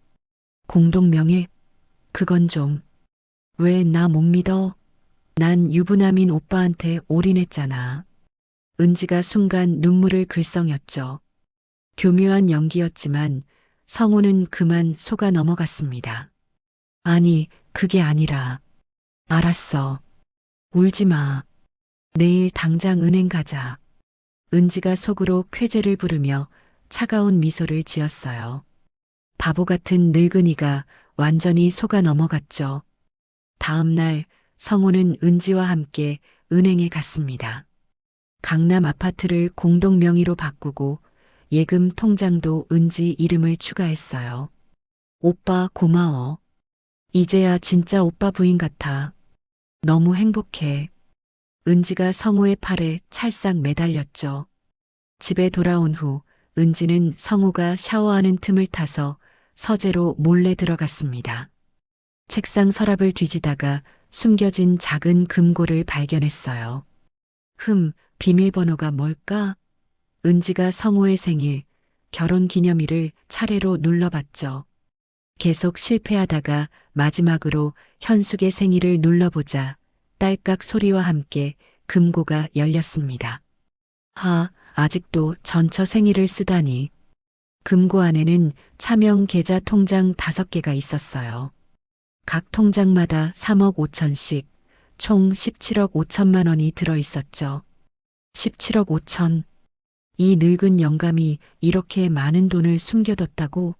공동 명의? 그건 좀. 왜 나 못 믿어? 난 유부남인 오빠한테 올인했잖아. 은지가 순간 눈물을 글썽였죠. 교묘한 연기였지만 성우는 그만 속아 넘어갔습니다. 아니, 그게 아니라. 알았어. 울지 마. 내일 당장 은행 가자. 은지가 속으로 쾌재를 부르며 차가운 미소를 지었어요. 바보 같은 늙은이가 완전히 속아 넘어갔죠. 다음 날 성우는 은지와 함께 은행에 갔습니다. 강남 아파트를 공동 명의로 바꾸고 예금 통장도 은지 이름을 추가했어요. 오빠 고마워. 이제야 진짜 오빠 부인 같아. 너무 행복해. 은지가 성우의 팔에 찰싹 매달렸죠. 집에 돌아온 후 은지는 성우가 샤워하는 틈을 타서 서재로 몰래 들어갔습니다. 책상 서랍을 뒤지다가 숨겨진 작은 금고를 발견했어요. 비밀번호가 뭘까? 은지가 성우의 생일, 결혼 기념일을 차례로 눌러봤죠. 계속 실패하다가 마지막으로 현숙의 생일을 눌러보자 딸깍 소리와 함께 금고가 열렸습니다. 아직도 전처 생일을 쓰다니. 금고 안에는 차명 계좌 통장 5개가 있었어요. 각 통장마다 3억 5천씩, 총 17억 5천만 원이 들어 있었죠. 17억 5천. 이 늙은 영감이 이렇게 많은 돈을 숨겨뒀다고?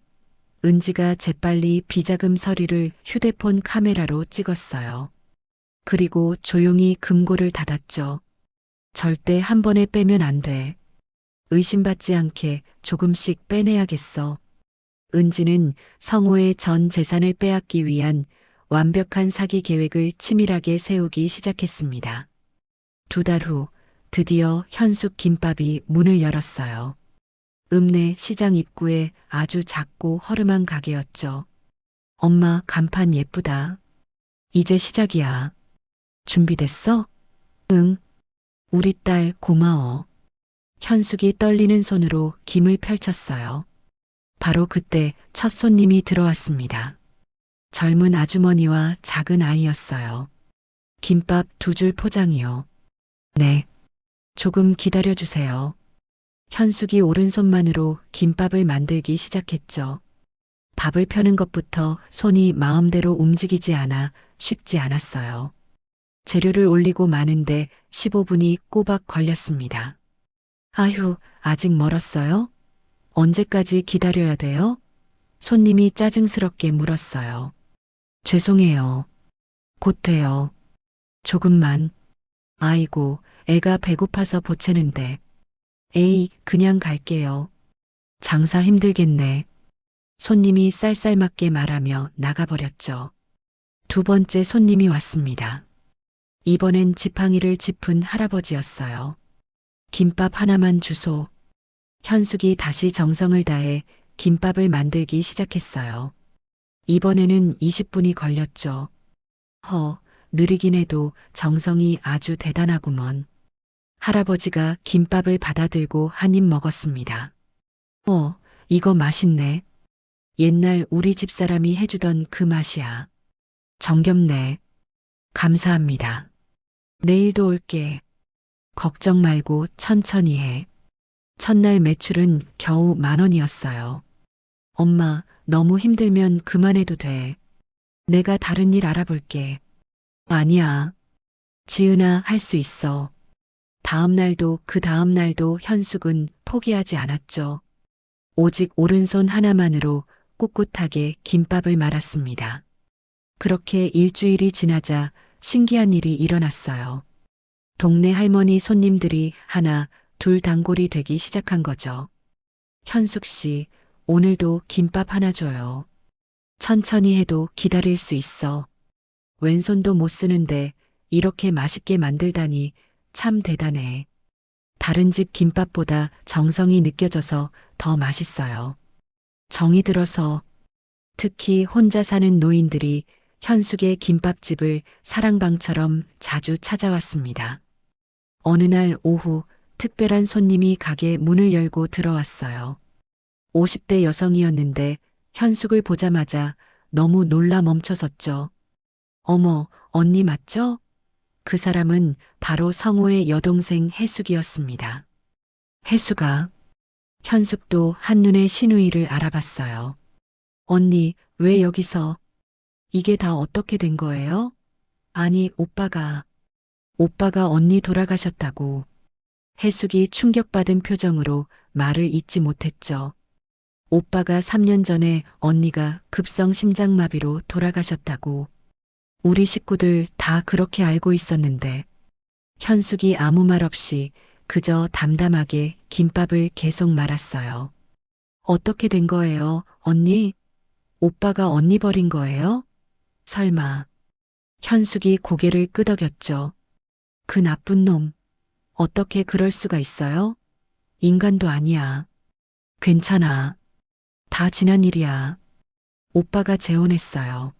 은지가 재빨리 비자금 서류를 휴대폰 카메라로 찍었어요. 그리고 조용히 금고를 닫았죠. 절대 한 번에 빼면 안 돼. 의심받지 않게 조금씩 빼내야겠어. 은지는 성우의 전 재산을 빼앗기 위한 완벽한 사기 계획을 치밀하게 세우기 시작했습니다. 2달 후 드디어 현숙 김밥이 문을 열었어요. 읍내 시장 입구에 아주 작고 허름한 가게였죠. 엄마, 간판 예쁘다. 이제 시작이야. 준비됐어? 응. 우리 딸 고마워. 현숙이 떨리는 손으로 김을 펼쳤어요. 바로 그때 첫 손님이 들어왔습니다. 젊은 아주머니와 작은 아이였어요. 김밥 2줄 포장이요. 네. 조금 기다려주세요. 현숙이 오른손만으로 김밥을 만들기 시작했죠. 밥을 펴는 것부터 손이 마음대로 움직이지 않아 쉽지 않았어요. 재료를 올리고 마는데 15분이 꼬박 걸렸습니다. 아휴, 아직 멀었어요? 언제까지 기다려야 돼요? 손님이 짜증스럽게 물었어요. 죄송해요. 곧 돼요. 조금만. 아이고, 애가 배고파서 보채는데. 에이, 그냥 갈게요. 장사 힘들겠네. 손님이 쌀쌀맞게 말하며 나가버렸죠. 2번째 손님이 왔습니다. 이번엔 지팡이를 짚은 할아버지였어요. 김밥 하나만 주소. 현숙이 다시 정성을 다해 김밥을 만들기 시작했어요. 이번에는 20분이 걸렸죠. 느리긴 해도 정성이 아주 대단하구먼. 할아버지가 김밥을 받아들고 한 입 먹었습니다. 이거 맛있네. 옛날 우리 집사람이 해주던 그 맛이야. 정겹네. 감사합니다. 내일도 올게. 걱정 말고 천천히 해. 첫날 매출은 겨우 10,000원이었어요. 엄마, 너무 힘들면 그만해도 돼. 내가 다른 일 알아볼게. 아니야. 지은아, 할 수 있어. 다음 날도 그 다음 날도 현숙은 포기하지 않았죠. 오직 오른손 하나만으로 꿋꿋하게 김밥을 말았습니다. 그렇게 일주일이 지나자 신기한 일이 일어났어요. 동네 할머니 손님들이 하나, 둘 단골이 되기 시작한 거죠. 현숙 씨, 오늘도 김밥 하나 줘요. 천천히 해도 기다릴 수 있어. 왼손도 못 쓰는데 이렇게 맛있게 만들다니 참 대단해. 다른 집 김밥보다 정성이 느껴져서 더 맛있어요. 정이 들어서 특히 혼자 사는 노인들이 현숙의 김밥집을 사랑방처럼 자주 찾아왔습니다. 어느 날 오후 특별한 손님이 가게 문을 열고 들어왔어요. 50대 여성이었는데 현숙을 보자마자 너무 놀라 멈춰섰죠. 어머, 언니 맞죠? 그 사람은 바로 성우의 여동생 혜숙이었습니다. 혜숙아. 현숙도 한눈에 신우이를 알아봤어요. 언니, 왜 여기서? 이게 다 어떻게 된 거예요? 아니, 오빠가 언니 돌아가셨다고. 해숙이 충격받은 표정으로 말을 잇지 못했죠. 오빠가 3년 전에 언니가 급성 심장마비로 돌아가셨다고. 우리 식구들 다 그렇게 알고 있었는데. 현숙이 아무 말 없이 그저 담담하게 김밥을 계속 말았어요. 어떻게 된 거예요, 언니? 오빠가 언니 버린 거예요? 설마. 현숙이 고개를 끄덕였죠. 그 나쁜 놈. 어떻게 그럴 수가 있어요? 인간도 아니야. 괜찮아. 다 지난 일이야. 오빠가 재혼했어요.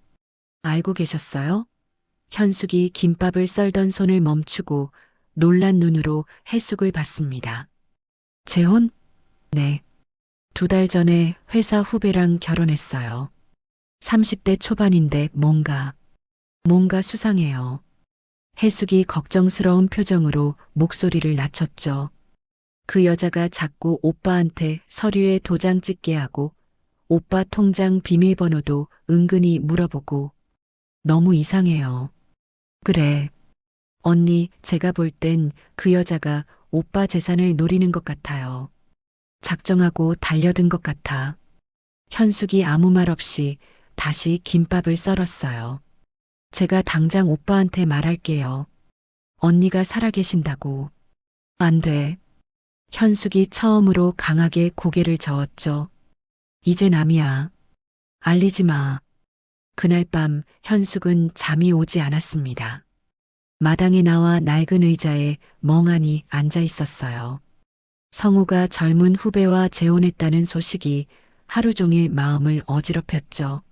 알고 계셨어요? 현숙이 김밥을 썰던 손을 멈추고 놀란 눈으로 해숙을 봤습니다. 재혼? 네. 2달 전에 회사 후배랑 결혼했어요. 30대 초반인데 뭔가 수상해요. 해숙이 걱정스러운 표정으로 목소리를 낮췄죠. 그 여자가 자꾸 오빠한테 서류에 도장 찍게 하고 오빠 통장 비밀번호도 은근히 물어보고 너무 이상해요. 그래. 언니, 제가 볼 땐 그 여자가 오빠 재산을 노리는 것 같아요. 작정하고 달려든 것 같아. 현숙이 아무 말 없이 다시 김밥을 썰었어요. 제가 당장 오빠한테 말할게요. 언니가 살아계신다고. 안 돼. 현숙이 처음으로 강하게 고개를 저었죠. 이제 남이야. 알리지 마. 그날 밤 현숙은 잠이 오지 않았습니다. 마당에 나와 낡은 의자에 멍하니 앉아 있었어요. 성우가 젊은 후배와 재혼했다는 소식이 하루 종일 마음을 어지럽혔죠.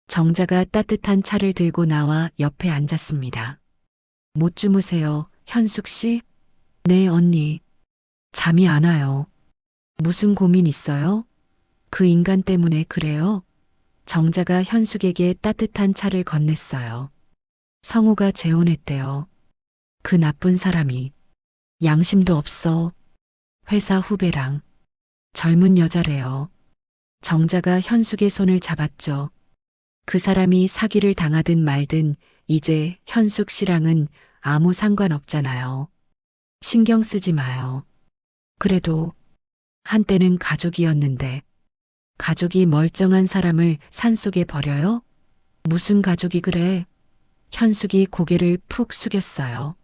정자가 따뜻한 차를 들고 나와 옆에 앉았습니다. 못 주무세요, 현숙 씨? 네, 언니. 잠이 안 와요. 무슨 고민 있어요? 그 인간 때문에 그래요? 정자가 현숙에게 따뜻한 차를 건넸어요. 성우가 재혼했대요. 그 나쁜 사람이. 양심도 없어. 회사 후배랑. 젊은 여자래요. 정자가 현숙의 손을 잡았죠. 그 사람이 사기를 당하든 말든 이제 현숙 씨랑은 아무 상관없잖아요. 신경 쓰지 마요. 그래도 한때는 가족이었는데 가족이 멀쩡한 사람을 산속에 버려요? 무슨 가족이 그래? 현숙이 고개를 푹 숙였어요.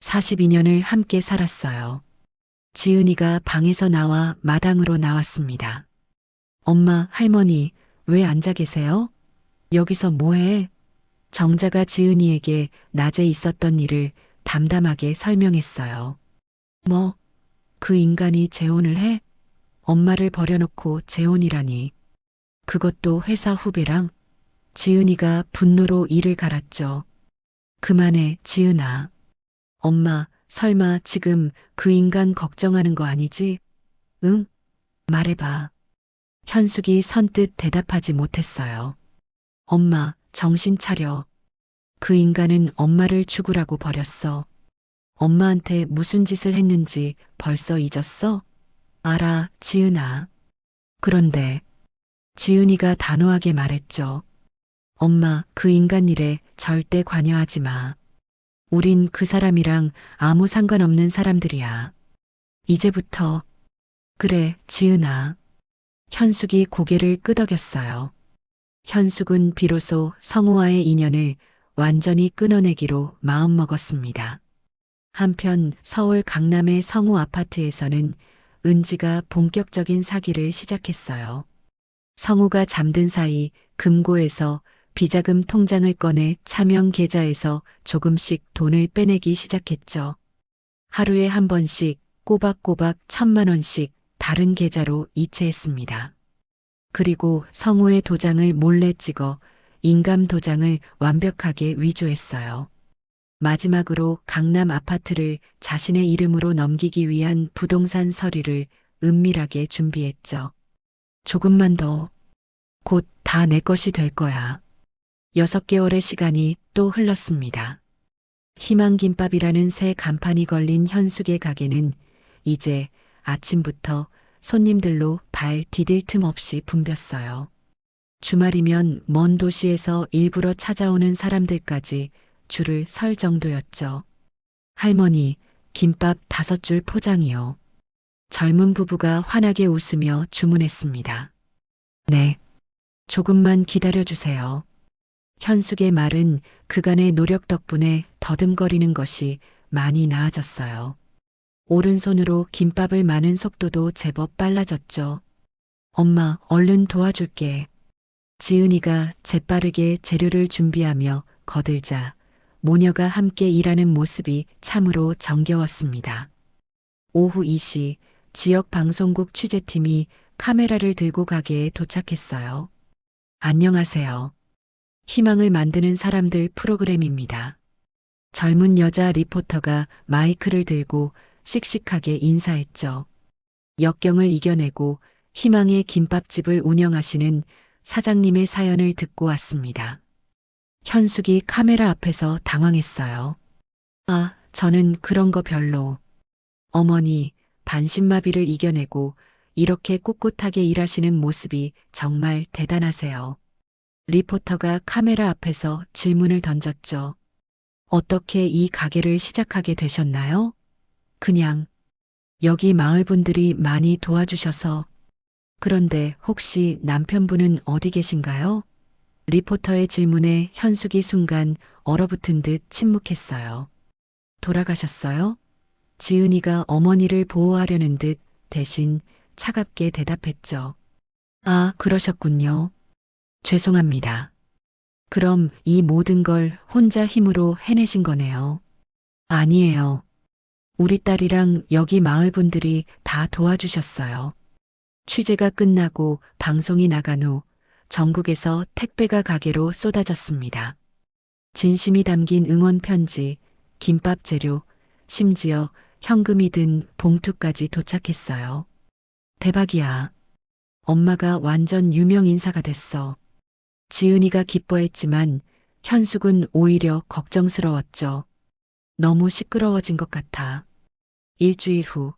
42년을 함께 살았어요. 지은이가 방에서 나와 마당으로 나왔습니다. 엄마, 할머니, 왜 앉아 계세요? 여기서 뭐해? 정자가 지은이에게 낮에 있었던 일을 담담하게 설명했어요. 뭐, 그 인간이 재혼을 해? 엄마를 버려놓고 재혼이라니. 그것도 회사 후배랑? 지은이가 분노로 이를 갈았죠. 그만해, 지은아. 엄마, 설마 지금 그 인간 걱정하는 거 아니지? 응? 말해봐. 현숙이 선뜻 대답하지 못했어요. 엄마, 정신 차려. 그 인간은 엄마를 죽으라고 버렸어. 엄마한테 무슨 짓을 했는지 벌써 잊었어? 알아, 지은아. 그런데 지은이가 단호하게 말했죠. 엄마, 그 인간 일에 절대 관여하지 마. 우린 그 사람이랑 아무 상관없는 사람들이야. 이제부터. 그래, 지은아. 현숙이 고개를 끄덕였어요. 현숙은 비로소 성우와의 인연을 완전히 끊어내기로 마음먹었습니다. 한편 서울 강남의 성우 아파트에서는 은지가 본격적인 사기를 시작했어요. 성우가 잠든 사이 금고에서 비자금 통장을 꺼내 차명 계좌에서 조금씩 돈을 빼내기 시작했죠. 하루에 한 번씩 꼬박꼬박 1,000만 원씩 다른 계좌로 이체했습니다. 그리고 성우의 도장을 몰래 찍어 인감 도장을 완벽하게 위조했어요. 마지막으로 강남 아파트를 자신의 이름으로 넘기기 위한 부동산 서류를 은밀하게 준비했죠. 조금만 더. 곧 다 내 것이 될 거야. 6개월의 시간이 또 흘렀습니다. 희망김밥이라는 새 간판이 걸린 현숙의 가게는 이제 아침부터 손님들로 발 디딜 틈 없이 붐볐어요. 주말이면 먼 도시에서 일부러 찾아오는 사람들까지 줄을 설 정도였죠. 할머니, 김밥 5줄 포장이요. 젊은 부부가 환하게 웃으며 주문했습니다. 네. 조금만 기다려주세요. 현숙의 말은 그간의 노력 덕분에 더듬거리는 것이 많이 나아졌어요. 오른손으로 김밥을 마는 속도도 제법 빨라졌죠. 엄마, 얼른 도와줄게. 지은이가 재빠르게 재료를 준비하며 거들자 모녀가 함께 일하는 모습이 참으로 정겨웠습니다. 오후 2시 지역 방송국 취재팀이 카메라를 들고 가게에 도착했어요. 안녕하세요. 희망을 만드는 사람들 프로그램입니다. 젊은 여자 리포터가 마이크를 들고 씩씩하게 인사했죠. 역경을 이겨내고 희망의 김밥집을 운영하시는 사장님의 사연을 듣고 왔습니다. 현숙이 카메라 앞에서 당황했어요. 아, 저는 그런 거 별로. 어머니, 반신마비를 이겨내고 이렇게 꿋꿋하게 일하시는 모습이 정말 대단하세요. 리포터가 카메라 앞에서 질문을 던졌죠. 어떻게 이 가게를 시작하게 되셨나요? 그냥 여기 마을 분들이 많이 도와주셔서. 그런데 혹시 남편분은 어디 계신가요? 리포터의 질문에 현숙이 순간 얼어붙은 듯 침묵했어요. 돌아가셨어요? 지은이가 어머니를 보호하려는 듯 대신 차갑게 대답했죠. 아, 그러셨군요. 죄송합니다. 그럼 이 모든 걸 혼자 힘으로 해내신 거네요. 아니에요. 우리 딸이랑 여기 마을 분들이 다 도와주셨어요. 취재가 끝나고 방송이 나간 후 전국에서 택배가 가게로 쏟아졌습니다. 진심이 담긴 응원 편지, 김밥 재료, 심지어 현금이 든 봉투까지 도착했어요. 대박이야. 엄마가 완전 유명 인사가 됐어. 지은이가 기뻐했지만 현숙은 오히려 걱정스러웠죠. 너무 시끄러워진 것 같아. 일주일 후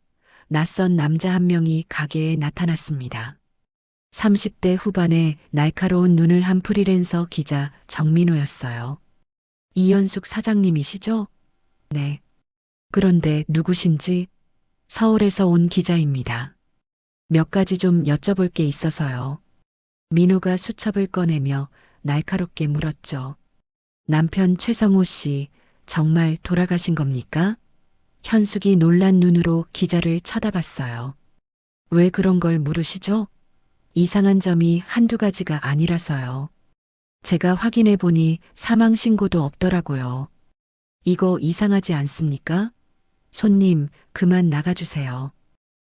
낯선 남자 한 명이 가게에 나타났습니다. 30대 후반의 날카로운 눈을 한 프리랜서 기자 정민호였어요. 이현숙 사장님이시죠? 네. 그런데 누구신지? 서울에서 온 기자입니다. 몇 가지 좀 여쭤볼 게 있어서요. 민호가 수첩을 꺼내며 날카롭게 물었죠. 남편 최성호 씨, 정말 돌아가신 겁니까? 현숙이 놀란 눈으로 기자를 쳐다봤어요. 왜 그런 걸 물으시죠? 이상한 점이 한두 가지가 아니라서요. 제가 확인해 보니 사망 신고도 없더라고요. 이거 이상하지 않습니까? 손님, 그만 나가주세요.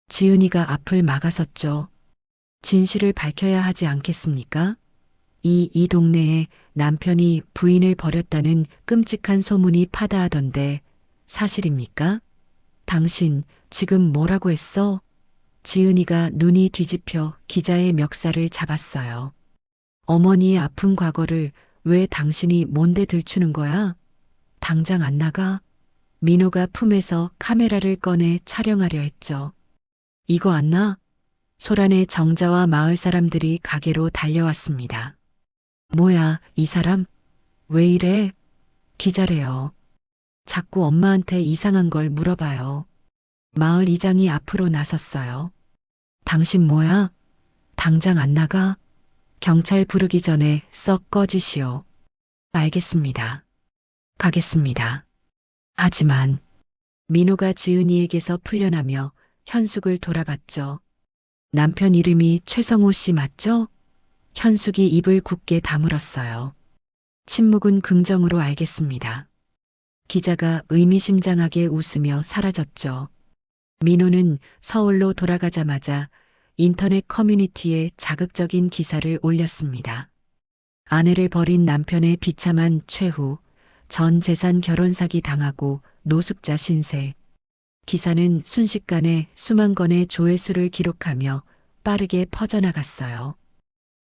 지은이가 앞을 막아섰죠. 진실을 밝혀야 하지 않겠습니까? 이 동네에 남편이 부인을 버렸다는 끔찍한 소문이 파다하던데 사실입니까? 당신 지금 뭐라고 했어? 지은이가 눈이 뒤집혀 기자의 멱살을 잡았어요. 어머니의 아픈 과거를 왜 당신이 뭔데 들추는 거야? 당장 안 나가? 민호가 품에서 카메라를 꺼내 촬영하려 했죠. 이거 안 나? 소란의 정자와 마을 사람들이 가게로 달려왔습니다. 뭐야, 이 사람? 왜 이래? 기자래요. 자꾸 엄마한테 이상한 걸 물어봐요. 마을 이장이 앞으로 나섰어요. 당신 뭐야? 당장 안 나가? 경찰 부르기 전에 썩 꺼지시오. 알겠습니다. 가겠습니다. 하지만 민호가 지은이에게서 풀려나며 현숙을 돌아봤죠. 남편 이름이 최성호 씨 맞죠? 현숙이 입을 굳게 다물었어요. 침묵은 긍정으로 알겠습니다. 기자가 의미심장하게 웃으며 사라졌죠. 민호는 서울로 돌아가자마자 인터넷 커뮤니티에 자극적인 기사를 올렸습니다. 아내를 버린 남편의 비참한 최후, 전 재산 결혼 사기 당하고 노숙자 신세. 기사는 순식간에 수만 건의 조회수를 기록하며 빠르게 퍼져나갔어요.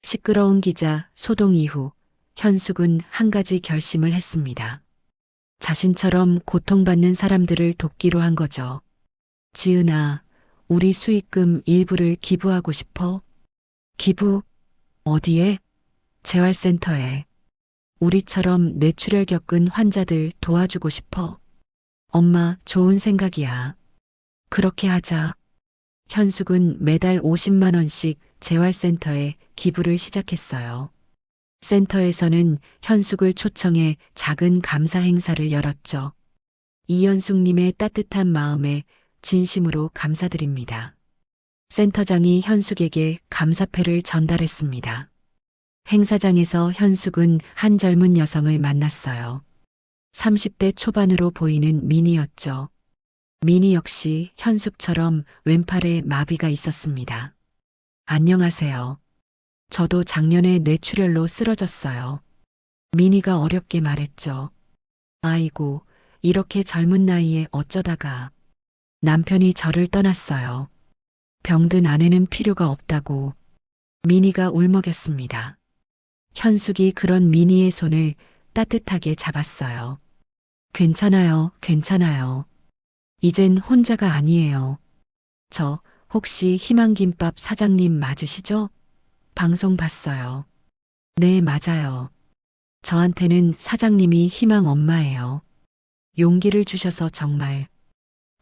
시끄러운 기자 소동 이후 현숙은 한 가지 결심을 했습니다. 자신처럼 고통받는 사람들을 돕기로 한 거죠. 지은아, 우리 수익금 일부를 기부하고 싶어? 기부? 어디에? 재활센터에. 우리처럼 뇌출혈 겪은 환자들 도와주고 싶어. 엄마, 좋은 생각이야. 그렇게 하자. 현숙은 매달 50만 원씩 재활센터에 기부를 시작했어요. 센터에서는 현숙을 초청해 작은 감사 행사를 열었죠. 이현숙님의 따뜻한 마음에 진심으로 감사드립니다. 센터장이 현숙에게 감사패를 전달했습니다. 행사장에서 현숙은 한 젊은 여성을 만났어요. 30대 초반으로 보이는 미니였죠. 미니 역시 현숙처럼 왼팔에 마비가 있었습니다. 안녕하세요. 저도 작년에 뇌출혈로 쓰러졌어요. 미니가 어렵게 말했죠. 아이고, 이렇게 젊은 나이에 어쩌다가. 남편이 저를 떠났어요. 병든 아내는 필요가 없다고. 미니가 울먹였습니다. 현숙이 그런 미니의 손을 따뜻하게 잡았어요. 괜찮아요, 괜찮아요. 이젠 혼자가 아니에요. 저 혹시 희망김밥 사장님 맞으시죠? 방송 봤어요. 네, 맞아요. 저한테는 사장님이 희망 엄마예요. 용기를 주셔서 정말.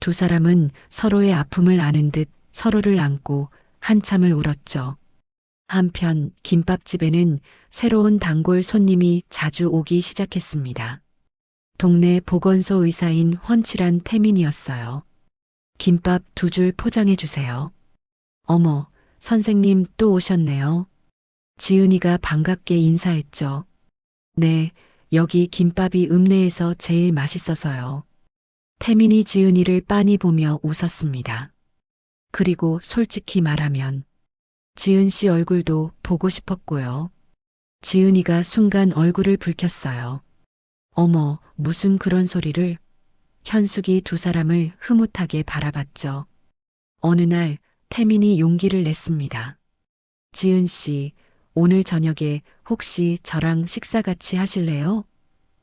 두 사람은 서로의 아픔을 아는 듯 서로를 안고 한참을 울었죠. 한편 김밥집에는 새로운 단골 손님이 자주 오기 시작했습니다. 동네 보건소 의사인 훤칠한 태민이었어요. 김밥 2줄 포장해 주세요. 어머, 선생님 또 오셨네요. 지은이가 반갑게 인사했죠. 네, 여기 김밥이 읍내에서 제일 맛있어서요. 태민이 지은이를 빤히 보며 웃었습니다. 그리고 솔직히 말하면 지은 씨 얼굴도 보고 싶었고요. 지은이가 순간 얼굴을 붉혔어요. 어머, 무슨 그런 소리를. 현숙이 두 사람을 흐뭇하게 바라봤죠. 어느 날 태민이 용기를 냈습니다. 지은 씨, 오늘 저녁에 혹시 저랑 식사 같이 하실래요?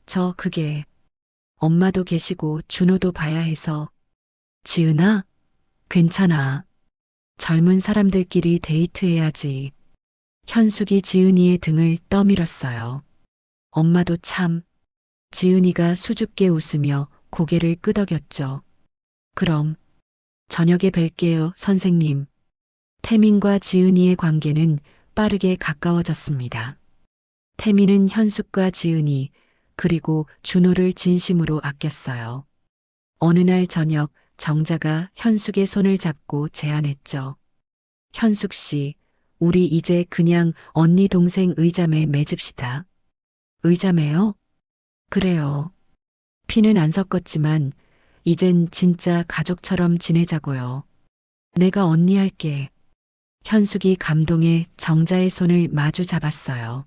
저 그게 엄마도 계시고 준호도 봐야 해서. 지은아? 괜찮아. 젊은 사람들끼리 데이트해야지. 현숙이 지은이의 등을 떠밀었어요. 엄마도 참. 지은이가 수줍게 웃으며 고개를 끄덕였죠. 그럼 저녁에 뵐게요, 선생님. 태민과 지은이의 관계는 빠르게 가까워졌습니다. 태민은 현숙과 지은이 그리고 준호를 진심으로 아꼈어요. 어느 날 저녁 정자가 현숙의 손을 잡고 제안했죠. 현숙 씨, 우리 이제 그냥 언니 동생 의자매 맺읍시다. 의자매요? 그래요. 피는 안 섞었지만 이젠 진짜 가족처럼 지내자고요. 내가 언니 할게. 현숙이 감동해 정자의 손을 마주 잡았어요.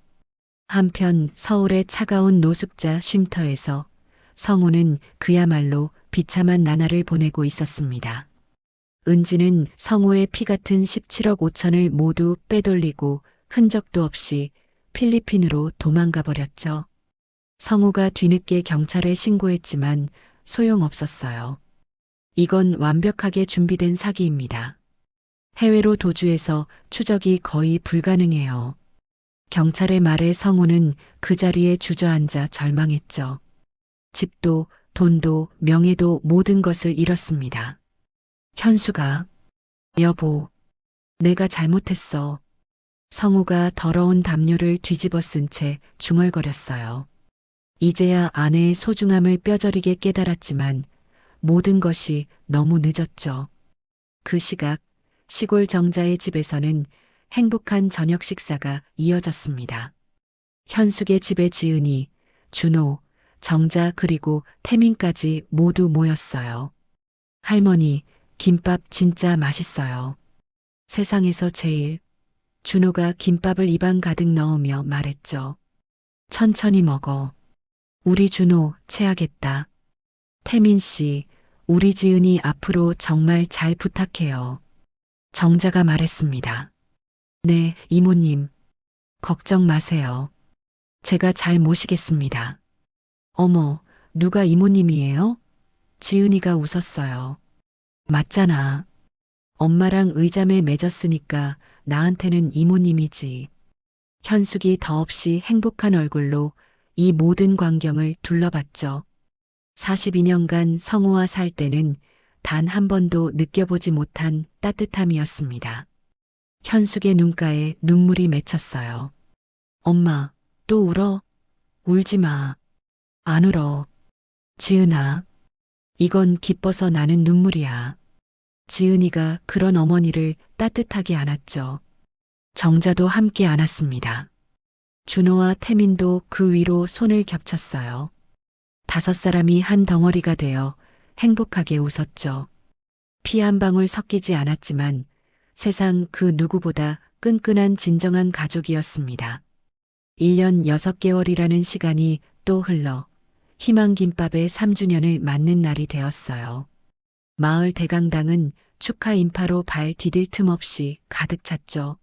한편 서울의 차가운 노숙자 쉼터에서 성우는 그야말로 비참한 나날을 보내고 있었습니다. 은지는 성우의 피 같은 17억 5천을 모두 빼돌리고 흔적도 없이 필리핀으로 도망가 버렸죠. 성우가 뒤늦게 경찰에 신고했지만 소용없었어요. 이건 완벽하게 준비된 사기입니다. 해외로 도주해서 추적이 거의 불가능해요. 경찰의 말에 성우는 그 자리에 주저앉아 절망했죠. 집도 돈도 명예도 모든 것을 잃었습니다. 현수가, 여보, 내가 잘못했어. 성우가 더러운 담요를 뒤집어 쓴 채 중얼거렸어요. 이제야 아내의 소중함을 뼈저리게 깨달았지만 모든 것이 너무 늦었죠. 그 시각 시골 정자의 집에서는 행복한 저녁 식사가 이어졌습니다. 현숙의 집에 지은이, 준호, 정자 그리고 태민까지 모두 모였어요. 할머니, 김밥 진짜 맛있어요. 세상에서 제일. 준호가 김밥을 입안 가득 넣으며 말했죠. 천천히 먹어. 우리 준호 체하겠다. 태민 씨, 우리 지은이 앞으로 정말 잘 부탁해요. 정자가 말했습니다. 네, 이모님. 걱정 마세요. 제가 잘 모시겠습니다. 어머, 누가 이모님이에요? 지은이가 웃었어요. 맞잖아. 엄마랑 의자매 맺었으니까 나한테는 이모님이지. 현숙이 더없이 행복한 얼굴로 이 모든 광경을 둘러봤죠. 42년간 성우와 살 때는 단 한 번도 느껴보지 못한 따뜻함이었습니다. 현숙의 눈가에 눈물이 맺혔어요. 엄마, 또 울어? 울지 마. 안 울어. 지은아, 이건 기뻐서 나는 눈물이야. 지은이가 그런 어머니를 따뜻하게 안았죠. 정자도 함께 안았습니다. 준호와 태민도 그 위로 손을 겹쳤어요. 5사람이 한 덩어리가 되어 행복하게 웃었죠. 피 한 방울 섞이지 않았지만 세상 그 누구보다 끈끈한 진정한 가족이었습니다. 1년 6개월이라는 시간이 또 흘러 희망김밥의 3주년을 맞는 날이 되었어요. 마을 대강당은 축하 인파로 발 디딜 틈 없이 가득 찼죠.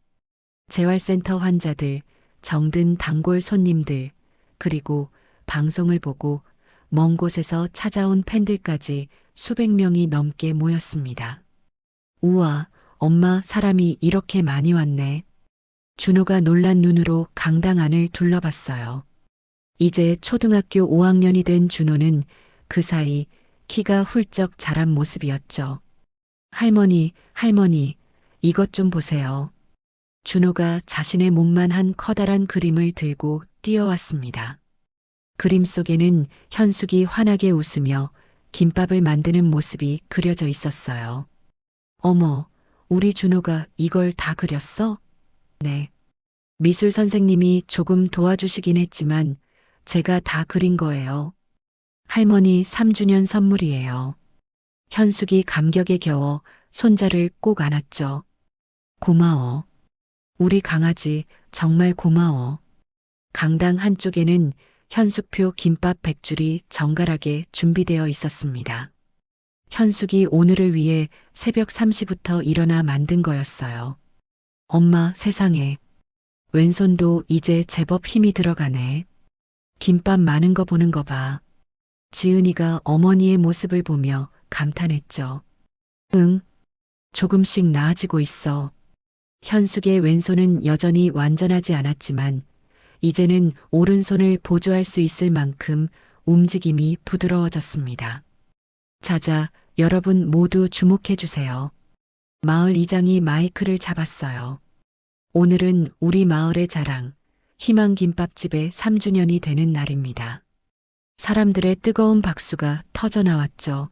재활센터 환자들, 정든 단골 손님들, 그리고 방송을 보고 먼 곳에서 찾아온 팬들까지 수백 명이 넘게 모였습니다. 우와, 엄마 사람이 이렇게 많이 왔네. 준호가 놀란 눈으로 강당 안을 둘러봤어요. 이제 초등학교 5학년이 된 준호는 그 사이 키가 훌쩍 자란 모습이었죠. 할머니, 할머니, 이것 좀 보세요. 준호가 자신의 몸만 한 커다란 그림을 들고 뛰어왔습니다. 그림 속에는 현숙이 환하게 웃으며 김밥을 만드는 모습이 그려져 있었어요. 어머, 우리 준호가 이걸 다 그렸어? 네. 미술 선생님이 조금 도와주시긴 했지만 제가 다 그린 거예요. 할머니 3주년 선물이에요. 현숙이 감격에 겨워 손자를 꼭 안았죠. 고마워. 우리 강아지 정말 고마워. 강당 한쪽에는 현숙표 김밥 100줄이 정갈하게 준비되어 있었습니다. 현숙이 오늘을 위해 새벽 3시부터 일어나 만든 거였어요. 엄마 세상에. 왼손도 이제 제법 힘이 들어가네. 김밥 많은 거 보는 거 봐. 지은이가 어머니의 모습을 보며 감탄했죠. 응, 조금씩 나아지고 있어. 현숙의 왼손은 여전히 완전하지 않았지만 이제는 오른손을 보조할 수 있을 만큼 움직임이 부드러워졌습니다. 자자, 여러분 모두 주목해 주세요. 마을 이장이 마이크를 잡았어요. 오늘은 우리 마을의 자랑, 희망김밥집의 3주년이 되는 날입니다. 사람들의 뜨거운 박수가 터져 나왔죠.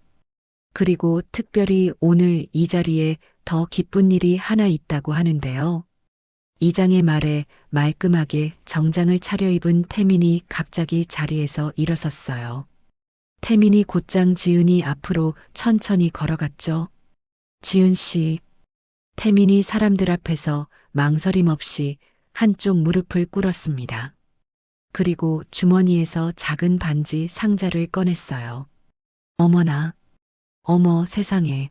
그리고 특별히 오늘 이 자리에 더 기쁜 일이 하나 있다고 하는데요. 이장의 말에 말끔하게 정장을 차려입은 태민이 갑자기 자리에서 일어섰어요. 태민이 곧장 지은이 앞으로 천천히 걸어갔죠. 지은 씨. 태민이 사람들 앞에서 망설임 없이 한쪽 무릎을 꿇었습니다. 그리고 주머니에서 작은 반지 상자를 꺼냈어요. 어머나. 어머 세상에.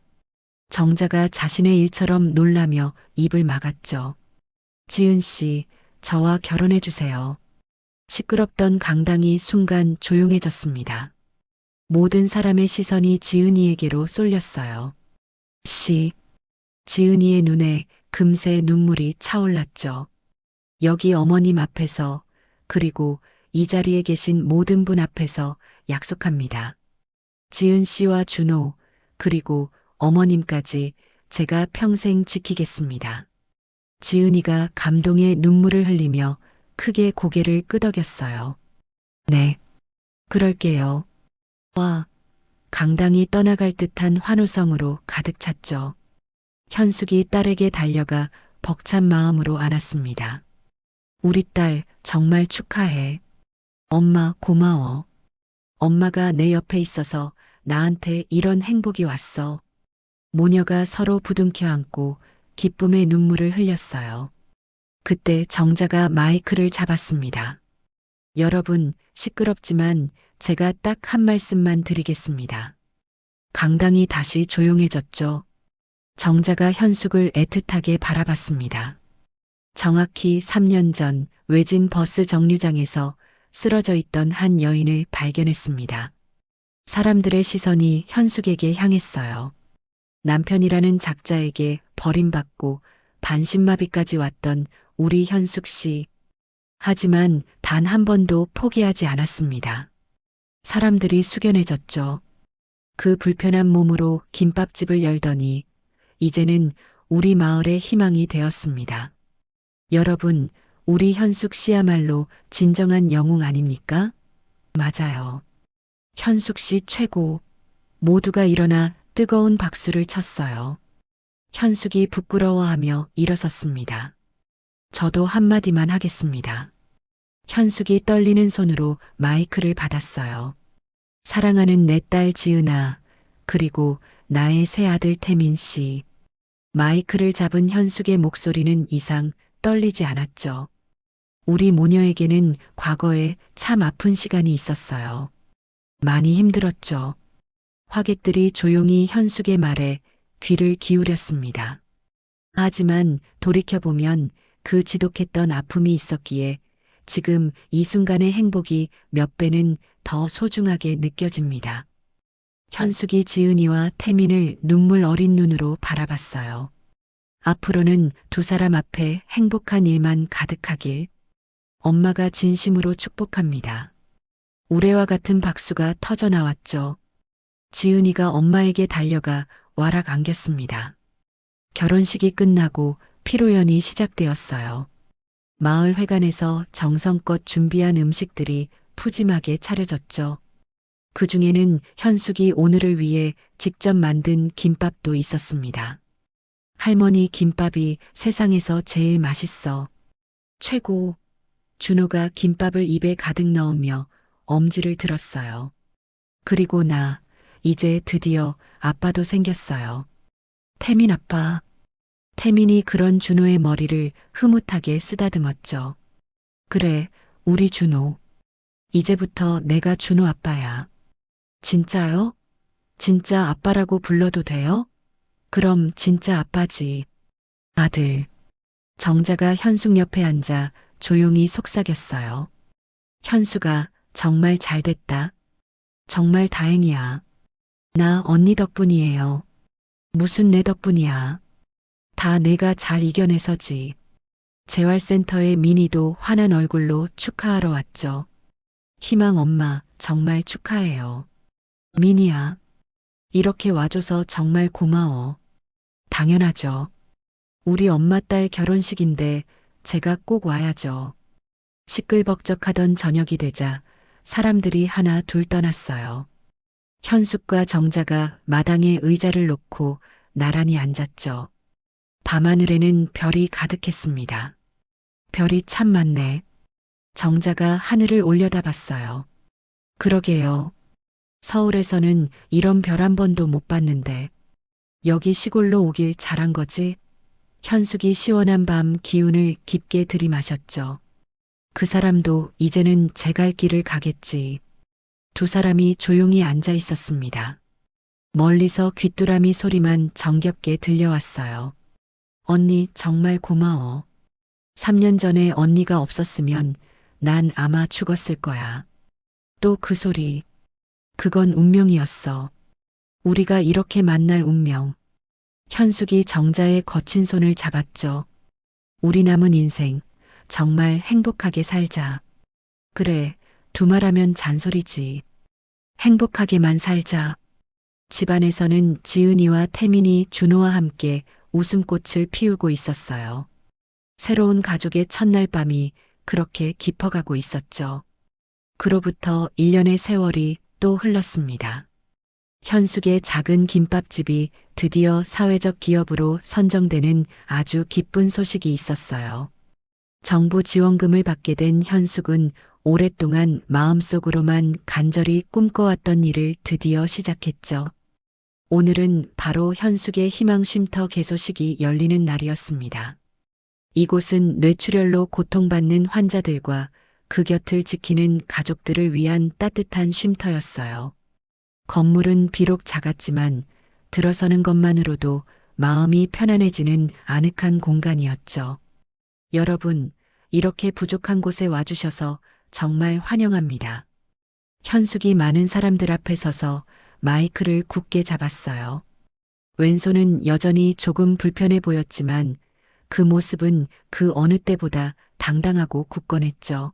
정자가 자신의 일처럼 놀라며 입을 막았죠. 지은 씨, 저와 결혼해 주세요. 시끄럽던 강당이 순간 조용해졌습니다. 모든 사람의 시선이 지은이에게로 쏠렸어요. 지은이의 눈에 금세 눈물이 차올랐죠. 여기 어머님 앞에서 그리고 이 자리에 계신 모든 분 앞에서 약속합니다. 지은 씨와 준호 그리고 어머님까지 제가 평생 지키겠습니다. 지은이가 감동의 눈물을 흘리며 크게 고개를 끄덕였어요. 네, 그럴게요. 와, 강당이 떠나갈 듯한 환호성으로 가득 찼죠. 현숙이 딸에게 달려가 벅찬 마음으로 안았습니다. 우리 딸 정말 축하해. 엄마 고마워. 엄마가 내 옆에 있어서 나한테 이런 행복이 왔어. 모녀가 서로 부둥켜 안고 기쁨의 눈물을 흘렸어요. 그때 정자가 마이크를 잡았습니다. 여러분, 시끄럽지만 제가 딱 한 말씀만 드리겠습니다. 강당이 다시 조용해졌죠. 정자가 현숙을 애틋하게 바라봤습니다. 정확히 3년 전 외진 버스 정류장에서 쓰러져 있던 한 여인을 발견했습니다. 사람들의 시선이 현숙에게 향했어요. 남편이라는 작자에게 버림받고 반신마비까지 왔던 우리 현숙 씨. 하지만 단 한 번도 포기하지 않았습니다. 사람들이 숙연해졌죠. 그 불편한 몸으로 김밥집을 열더니 이제는 우리 마을의 희망이 되었습니다. 여러분, 우리 현숙 씨야말로 진정한 영웅 아닙니까? 맞아요. 현숙 씨 최고. 모두가 일어나 뜨거운 박수를 쳤어요. 현숙이 부끄러워하며 일어섰습니다. 저도 한마디만 하겠습니다. 현숙이 떨리는 손으로 마이크를 받았어요. 사랑하는 내 딸 지은아, 그리고 나의 새 아들 태민 씨. 마이크를 잡은 현숙의 목소리는 이상 떨리지 않았죠. 우리 모녀에게는 과거에 참 아픈 시간이 있었어요. 많이 힘들었죠. 화객들이 조용히 현숙의 말에 귀를 기울였습니다. 하지만 돌이켜보면 그 지독했던 아픔이 있었기에 지금 이 순간의 행복이 몇 배는 더 소중하게 느껴집니다. 현숙이 지은이와 태민을 눈물 어린 눈으로 바라봤어요. 앞으로는 두 사람 앞에 행복한 일만 가득하길. 엄마가 진심으로 축복합니다. 우레와 같은 박수가 터져 나왔죠. 지은이가 엄마에게 달려가 와락 안겼습니다. 결혼식이 끝나고 피로연이 시작되었어요. 마을 회관에서 정성껏 준비한 음식들이 푸짐하게 차려졌죠. 그 중에는 현숙이 오늘을 위해 직접 만든 김밥도 있었습니다. 할머니 김밥이 세상에서 제일 맛있어. 최고. 준호가 김밥을 입에 가득 넣으며 엄지를 들었어요. 그리고 나, 이제 드디어 아빠도 생겼어요. 태민 아빠. 태민이 그런 준호의 머리를 흐뭇하게 쓰다듬었죠. 그래, 우리 준호. 이제부터 내가 준호 아빠야. 진짜요? 진짜 아빠라고 불러도 돼요? 그럼 진짜 아빠지. 아들. 정자가 현숙 옆에 앉아 조용히 속삭였어요. 현숙아, 정말 잘 됐다. 정말 다행이야. 나 언니 덕분이에요. 무슨 내 덕분이야. 다 내가 잘 이겨내서지. 재활센터의 민희도 환한 얼굴로 축하하러 왔죠. 희망 엄마, 정말 축하해요. 민희야, 이렇게 와줘서 정말 고마워. 당연하죠. 우리 엄마 딸 결혼식인데 제가 꼭 와야죠. 시끌벅적하던 저녁이 되자 사람들이 하나 둘 떠났어요. 현숙과 정자가 마당에 의자를 놓고 나란히 앉았죠. 밤하늘에는 별이 가득했습니다. 별이 참 많네. 정자가 하늘을 올려다봤어요. 그러게요. 서울에서는 이런 별 한 번도 못 봤는데 여기 시골로 오길 잘한 거지? 현숙이 시원한 밤 기운을 깊게 들이마셨죠. 그 사람도 이제는 제 갈 길을 가겠지. 두 사람이 조용히 앉아 있었습니다. 멀리서 귀뚜라미 소리만 정겹게 들려왔어요. 언니 정말 고마워. 3년 전에 언니가 없었으면 난 아마 죽었을 거야. 또 그 소리. 그건 운명이었어. 우리가 이렇게 만날 운명. 현숙이 정자의 거친 손을 잡았죠. 우리 남은 인생 정말 행복하게 살자. 그래, 두말하면 잔소리지. 행복하게만 살자. 집안에서는 지은이와 태민이 준호와 함께 웃음꽃을 피우고 있었어요. 새로운 가족의 첫날 밤이 그렇게 깊어가고 있었죠. 그로부터 1년의 세월이 또 흘렀습니다. 현숙의 작은 김밥집이 드디어 사회적 기업으로 선정되는 아주 기쁜 소식이 있었어요. 정부 지원금을 받게 된 현숙은 오랫동안 마음속으로만 간절히 꿈꿔왔던 일을 드디어 시작했죠. 오늘은 바로 현숙의 희망쉼터 개소식이 열리는 날이었습니다. 이곳은 뇌출혈로 고통받는 환자들과 그 곁을 지키는 가족들을 위한 따뜻한 쉼터였어요. 건물은 비록 작았지만 들어서는 것만으로도 마음이 편안해지는 아늑한 공간이었죠. 여러분, 이렇게 부족한 곳에 와주셔서 정말 환영합니다. 현숙이 많은 사람들 앞에 서서 마이크를 굳게 잡았어요. 왼손은 여전히 조금 불편해 보였지만 그 모습은 그 어느 때보다 당당하고 굳건했죠.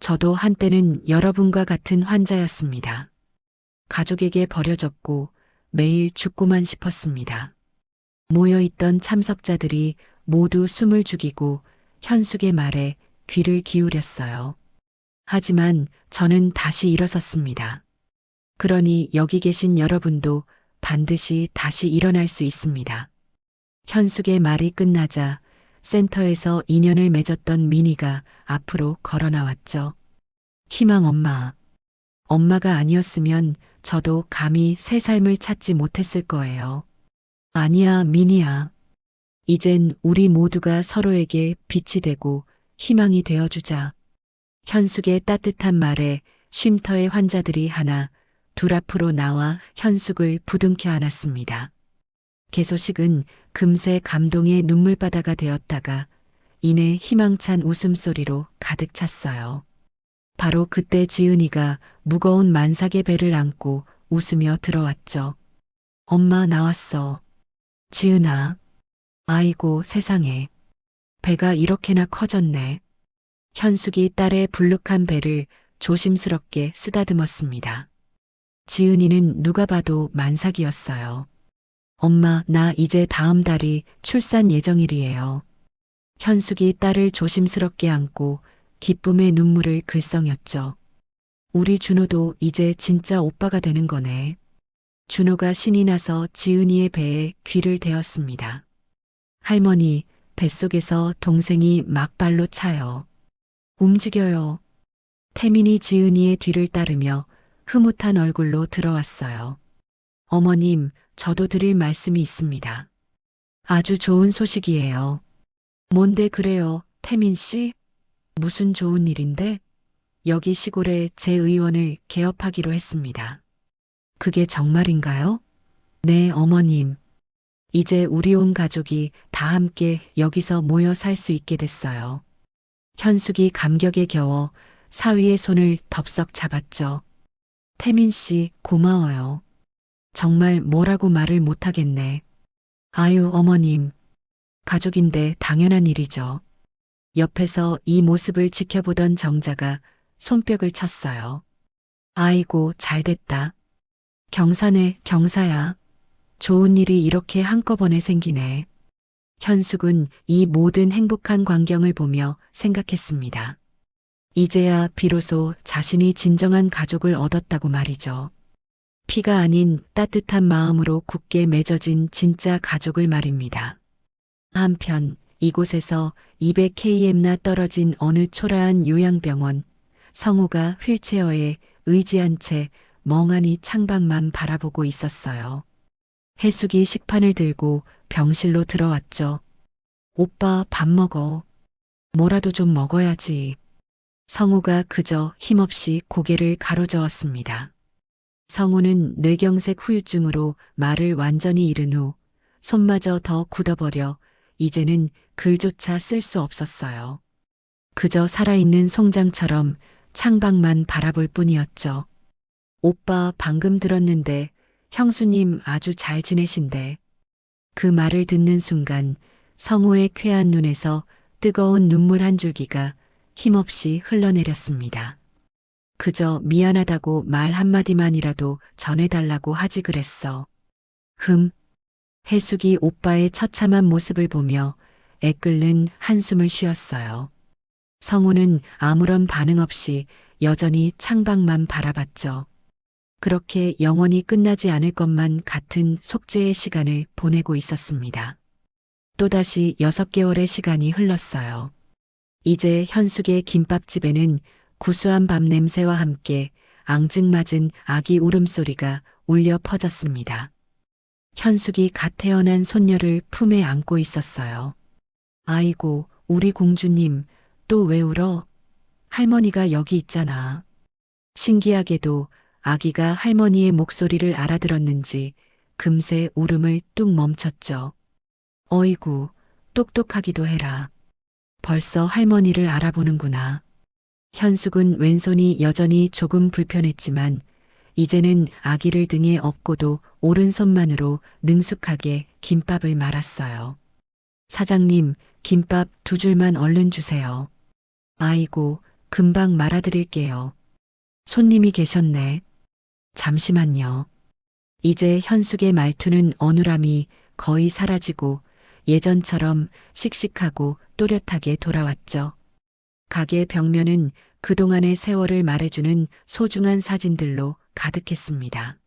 저도 한때는 여러분과 같은 환자였습니다. 가족에게 버려졌고 매일 죽고만 싶었습니다. 모여있던 참석자들이 모두 숨을 죽이고 현숙의 말에 귀를 기울였어요. 하지만 저는 다시 일어섰습니다. 그러니 여기 계신 여러분도 반드시 다시 일어날 수 있습니다. 현숙의 말이 끝나자 센터에서 인연을 맺었던 미니가 앞으로 걸어 나왔죠. 희망 엄마. 엄마가 아니었으면 저도 감히 새 삶을 찾지 못했을 거예요. 아니야, 미니야. 이젠 우리 모두가 서로에게 빛이 되고 희망이 되어주자. 현숙의 따뜻한 말에 쉼터의 환자들이 하나, 둘 앞으로 나와 현숙을 부둥켜 안았습니다. 개소식은 금세 감동의 눈물바다가 되었다가 이내 희망찬 웃음소리로 가득 찼어요. 바로 그때 지은이가 무거운 만삭의 배를 안고 웃으며 들어왔죠. 엄마 나왔어. 지은아. 아이고 세상에. 배가 이렇게나 커졌네. 현숙이 딸의 불룩한 배를 조심스럽게 쓰다듬었습니다. 지은이는 누가 봐도 만삭이었어요. 엄마, 나 이제 다음 달이 출산 예정일이에요. 현숙이 딸을 조심스럽게 안고 기쁨의 눈물을 글썽였죠. 우리 준호도 이제 진짜 오빠가 되는 거네. 준호가 신이 나서 지은이의 배에 귀를 대었습니다. 할머니, 뱃속에서 동생이 막발로 차요. 움직여요. 태민이 지은이의 뒤를 따르며 흐뭇한 얼굴로 들어왔어요. 어머님, 저도 드릴 말씀이 있습니다. 아주 좋은 소식이에요. 뭔데 그래요, 태민 씨? 무슨 좋은 일인데? 여기 시골에 제 의원을 개업하기로 했습니다. 그게 정말인가요? 네, 어머님. 이제 우리 온 가족이 다 함께 여기서 모여 살 수 있게 됐어요. 현숙이 감격에 겨워 사위의 손을 덥석 잡았죠. 태민 씨, 고마워요. 정말 뭐라고 말을 못하겠네. 아유, 어머님. 가족인데 당연한 일이죠. 옆에서 이 모습을 지켜보던 정자가 손뼉을 쳤어요. 아이고, 잘됐다. 경사네, 경사야. 좋은 일이 이렇게 한꺼번에 생기네. 현숙은 이 모든 행복한 광경을 보며 생각했습니다. 이제야 비로소 자신이 진정한 가족을 얻었다고 말이죠. 피가 아닌 따뜻한 마음으로 굳게 맺어진 진짜 가족을 말입니다. 한편 이곳에서 200km나 떨어진 어느 초라한 요양병원, 성우가 휠체어에 의지한 채 멍하니 창밖만 바라보고 있었어요. 해숙이 식판을 들고 병실로 들어왔죠. 오빠 밥 먹어. 뭐라도 좀 먹어야지. 성우가 그저 힘없이 고개를 가로저었습니다. 성우는 뇌경색 후유증으로 말을 완전히 잃은 후 손마저 더 굳어버려 이제는 글조차 쓸 수 없었어요. 그저 살아있는 송장처럼 창밖만 바라볼 뿐이었죠. 오빠 방금 들었는데 형수님 아주 잘 지내신대. 그 말을 듣는 순간 성우의 쾌한 눈에서 뜨거운 눈물 한 줄기가 힘없이 흘러내렸습니다. 그저 미안하다고 말 한마디만이라도 전해달라고 하지 그랬어. 해숙이 오빠의 처참한 모습을 보며 애끓는 한숨을 쉬었어요. 성우는 아무런 반응 없이 여전히 창밖만 바라봤죠. 그렇게 영원히 끝나지 않을 것만 같은 속죄의 시간을 보내고 있었습니다. 또다시 6개월의 시간이 흘렀어요. 이제 현숙의 김밥집에는 구수한 밥 냄새와 함께 앙증맞은 아기 울음소리가 울려 퍼졌습니다. 현숙이 갓 태어난 손녀를 품에 안고 있었어요. 아이고, 우리 공주님, 또 왜 울어? 할머니가 여기 있잖아. 신기하게도 아기가 할머니의 목소리를 알아들었는지 금세 울음을 뚝 멈췄죠. 어이구, 똑똑하기도 해라. 벌써 할머니를 알아보는구나. 현숙은 왼손이 여전히 조금 불편했지만 이제는 아기를 등에 업고도 오른손만으로 능숙하게 김밥을 말았어요. 사장님, 김밥 2줄만 얼른 주세요. 아이고, 금방 말아드릴게요. 손님이 계셨네. 잠시만요. 이제 현숙의 말투는 어눌함이 거의 사라지고 예전처럼 씩씩하고 또렷하게 돌아왔죠. 가게 벽면은 그동안의 세월을 말해주는 소중한 사진들로 가득했습니다.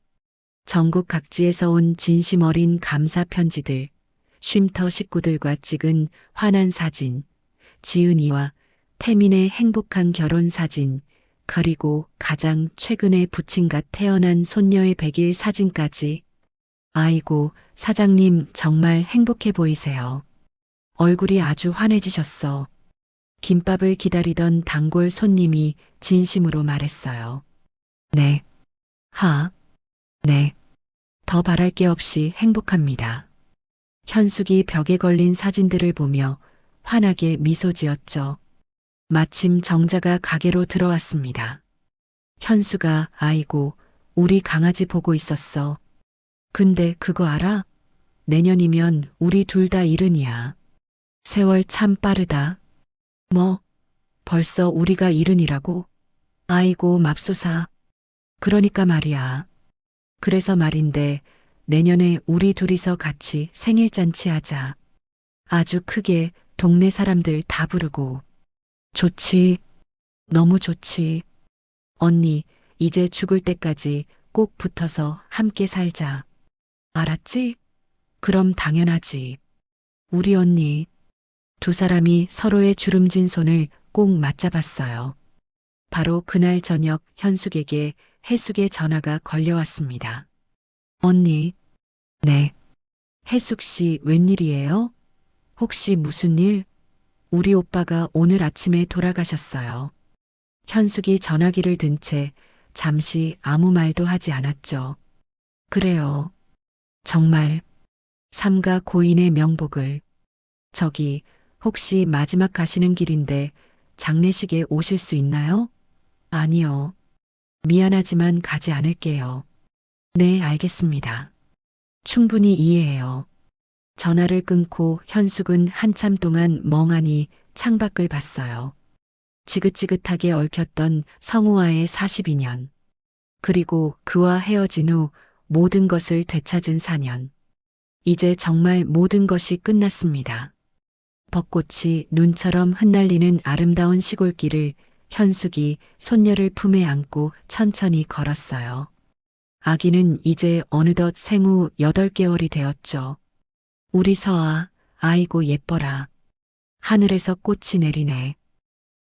전국 각지에서 온 진심 어린 감사 편지들, 쉼터 식구들과 찍은 환한 사진, 지은이와 태민의 행복한 결혼 사진, 그리고 가장 최근에 부친갓 태어난 손녀의 100일 사진까지. 아이고, 사장님 정말 행복해 보이세요. 얼굴이 아주 환해지셨어. 김밥을 기다리던 단골 손님이 진심으로 말했어요. 네. 네. 더 바랄 게 없이 행복합니다. 현숙이 벽에 걸린 사진들을 보며 환하게 미소 지었죠. 마침 정자가 가게로 들어왔습니다. 현수가 아이고, 우리 강아지 보고 있었어. 근데 그거 알아? 내년이면 우리 둘 다 일흔이야. 세월 참 빠르다. 뭐, 벌써 우리가 일흔이라고? 아이고, 맙소사. 그러니까 말이야. 그래서 말인데, 내년에 우리 둘이서 같이 생일잔치 하자. 아주 크게 동네 사람들 다 부르고. 좋지. 너무 좋지. 언니, 이제 죽을 때까지 꼭 붙어서 함께 살자. 알았지? 그럼 당연하지. 우리 언니. 두 사람이 서로의 주름진 손을 꼭 맞잡았어요. 바로 그날 저녁 현숙에게 혜숙의 전화가 걸려왔습니다. 언니. 네. 혜숙 씨 웬일이에요? 혹시 무슨 일? 우리 오빠가 오늘 아침에 돌아가셨어요. 현숙이 전화기를 든 채 잠시 아무 말도 하지 않았죠. 그래요. 정말 삼가 고인의 명복을. 저기 혹시 마지막 가시는 길인데 장례식에 오실 수 있나요? 아니요. 미안하지만 가지 않을게요. 네, 알겠습니다. 충분히 이해해요. 전화를 끊고 현숙은 한참 동안 멍하니 창밖을 봤어요. 지긋지긋하게 얽혔던 성우와의 42년. 그리고 그와 헤어진 후 모든 것을 되찾은 4년. 이제 정말 모든 것이 끝났습니다. 벚꽃이 눈처럼 흩날리는 아름다운 시골길을 현숙이 손녀를 품에 안고 천천히 걸었어요. 아기는 이제 어느덧 생후 8개월이 되었죠. 우리 서아, 아이고 예뻐라. 하늘에서 꽃이 내리네.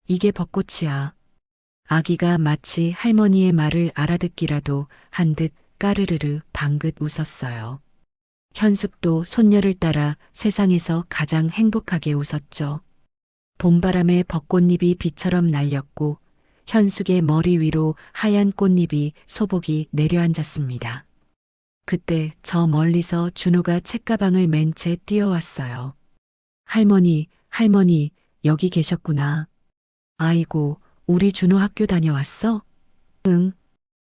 이게 벚꽃이야. 아기가 마치 할머니의 말을 알아듣기라도 한 듯 까르르르 방긋 웃었어요. 현숙도 손녀를 따라 세상에서 가장 행복하게 웃었죠. 봄바람에 벚꽃잎이 비처럼 날렸고 현숙의 머리 위로 하얀 꽃잎이 소복이 내려앉았습니다. 그때 저 멀리서 준호가 책가방을 맨 채 뛰어왔어요. 할머니, 할머니, 여기 계셨구나. 아이고, 우리 준호 학교 다녀왔어? 응.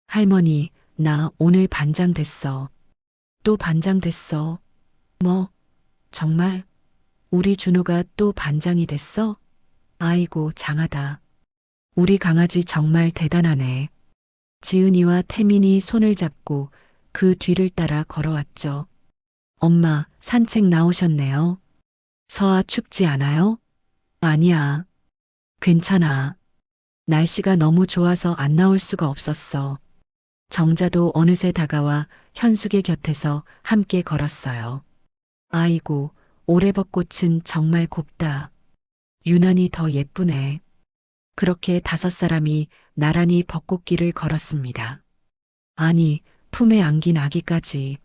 할머니, 나 오늘 반장 됐어. 또 반장 됐어. 뭐, 정말? 우리 준호가 또 반장이 됐어? 아이고, 장하다. 우리 강아지 정말 대단하네. 지은이와 태민이 손을 잡고 그 뒤를 따라 걸어왔죠. 엄마, 산책 나오셨네요. 서아 춥지 않아요? 아니야. 괜찮아. 날씨가 너무 좋아서 안 나올 수가 없었어. 정자도 어느새 다가와 현숙의 곁에서 함께 걸었어요. 아이고, 올해 벚꽃은 정말 곱다. 유난히 더 예쁘네. 그렇게 5사람이 나란히 벚꽃길을 걸었습니다. 아니, 품에 안긴 아기까지.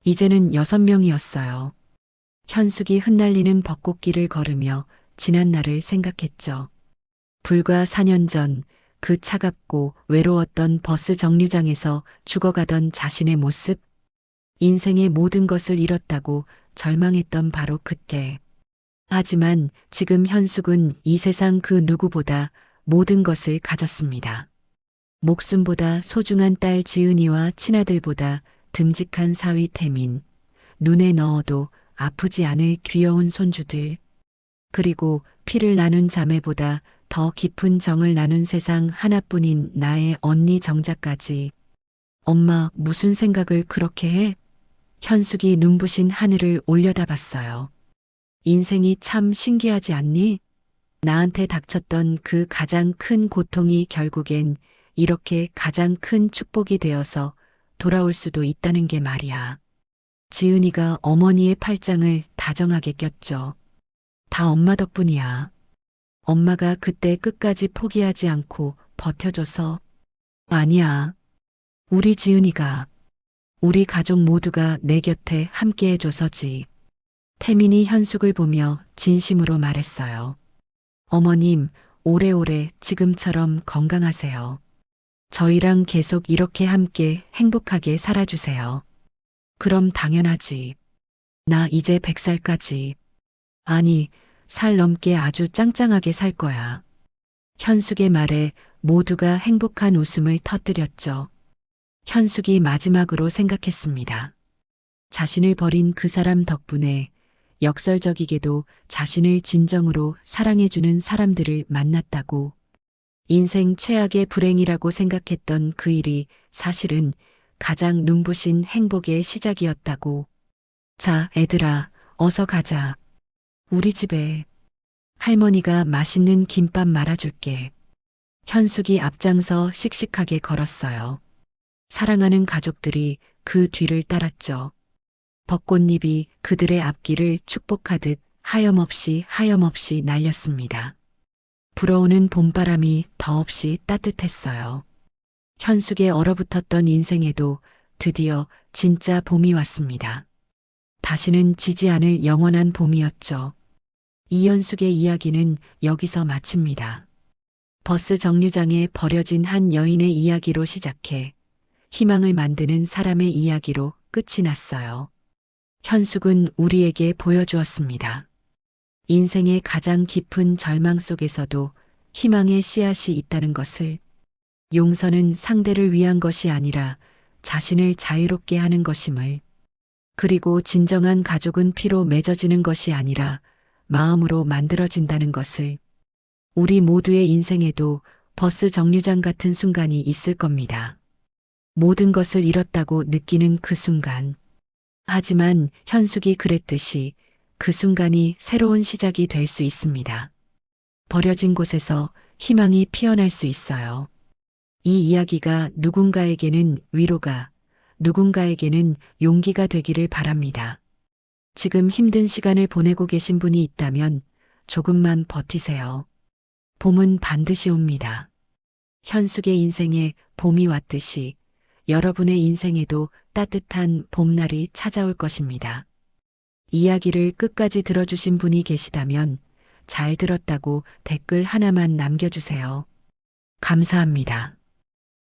이제는 6명이었어요. 현숙이 흩날리는 벚꽃길을 걸으며 지난 날을 생각했죠. 불과 4년 전 그 차갑고 외로웠던 버스 정류장에서 죽어가던 자신의 모습, 인생의 모든 것을 잃었다고 절망했던 바로 그때. 하지만 지금 현숙은 이 세상 그 누구보다 모든 것을 가졌습니다. 목숨보다 소중한 딸 지은이와 친아들보다 듬직한 사위 태민, 눈에 넣어도 아프지 않을 귀여운 손주들, 그리고 피를 나눈 자매보다 더 깊은 정을 나눈 세상 하나뿐인 나의 언니 정자까지. 엄마, 무슨 생각을 그렇게 해? 현숙이 눈부신 하늘을 올려다봤어요. 인생이 참 신기하지 않니? 나한테 닥쳤던 그 가장 큰 고통이 결국엔 이렇게 가장 큰 축복이 되어서 돌아올 수도 있다는 게 말이야. 지은이가 어머니의 팔짱을 다정하게 꼈죠. 다 엄마 덕분이야. 엄마가 그때 끝까지 포기하지 않고 버텨줘서. 아니야. 우리 지은이가, 우리 가족 모두가 내 곁에 함께 해줘서지. 태민이 현숙을 보며 진심으로 말했어요. 어머님, 오래오래 지금처럼 건강하세요. 저희랑 계속 이렇게 함께 행복하게 살아주세요. 그럼 당연하지. 나 이제 100살까지. 아니, 살 넘게 아주 짱짱하게 살 거야. 현숙의 말에 모두가 행복한 웃음을 터뜨렸죠. 현숙이 마지막으로 생각했습니다. 자신을 버린 그 사람 덕분에 역설적이게도 자신을 진정으로 사랑해주는 사람들을 만났다고. 인생 최악의 불행이라고 생각했던 그 일이 사실은 가장 눈부신 행복의 시작이었다고. 자, 애들아, 어서 가자. 우리 집에 할머니가 맛있는 김밥 말아줄게. 현숙이 앞장서 씩씩하게 걸었어요. 사랑하는 가족들이 그 뒤를 따랐죠. 벚꽃잎이 그들의 앞길을 축복하듯 하염없이 날렸습니다. 불어오는 봄바람이 더없이 따뜻했어요. 현숙의 얼어붙었던 인생에도 드디어 진짜 봄이 왔습니다. 다시는 지지 않을 영원한 봄이었죠. 이현숙의 이야기는 여기서 마칩니다. 버스 정류장에 버려진 한 여인의 이야기로 시작해 희망을 만드는 사람의 이야기로 끝이 났어요. 현숙은 우리에게 보여주었습니다. 인생의 가장 깊은 절망 속에서도 희망의 씨앗이 있다는 것을. 용서는 상대를 위한 것이 아니라 자신을 자유롭게 하는 것임을. 그리고 진정한 가족은 피로 맺어지는 것이 아니라 마음으로 만들어진다는 것을. 우리 모두의 인생에도 버스 정류장 같은 순간이 있을 겁니다. 모든 것을 잃었다고 느끼는 그 순간. 하지만 현숙이 그랬듯이 그 순간이 새로운 시작이 될 수 있습니다. 버려진 곳에서 희망이 피어날 수 있어요. 이 이야기가 누군가에게는 위로가, 누군가에게는 용기가 되기를 바랍니다. 지금 힘든 시간을 보내고 계신 분이 있다면 조금만 버티세요. 봄은 반드시 옵니다. 현숙의 인생에 봄이 왔듯이 여러분의 인생에도 따뜻한 봄날이 찾아올 것입니다. 이야기를 끝까지 들어주신 분이 계시다면 잘 들었다고 댓글 하나만 남겨주세요. 감사합니다.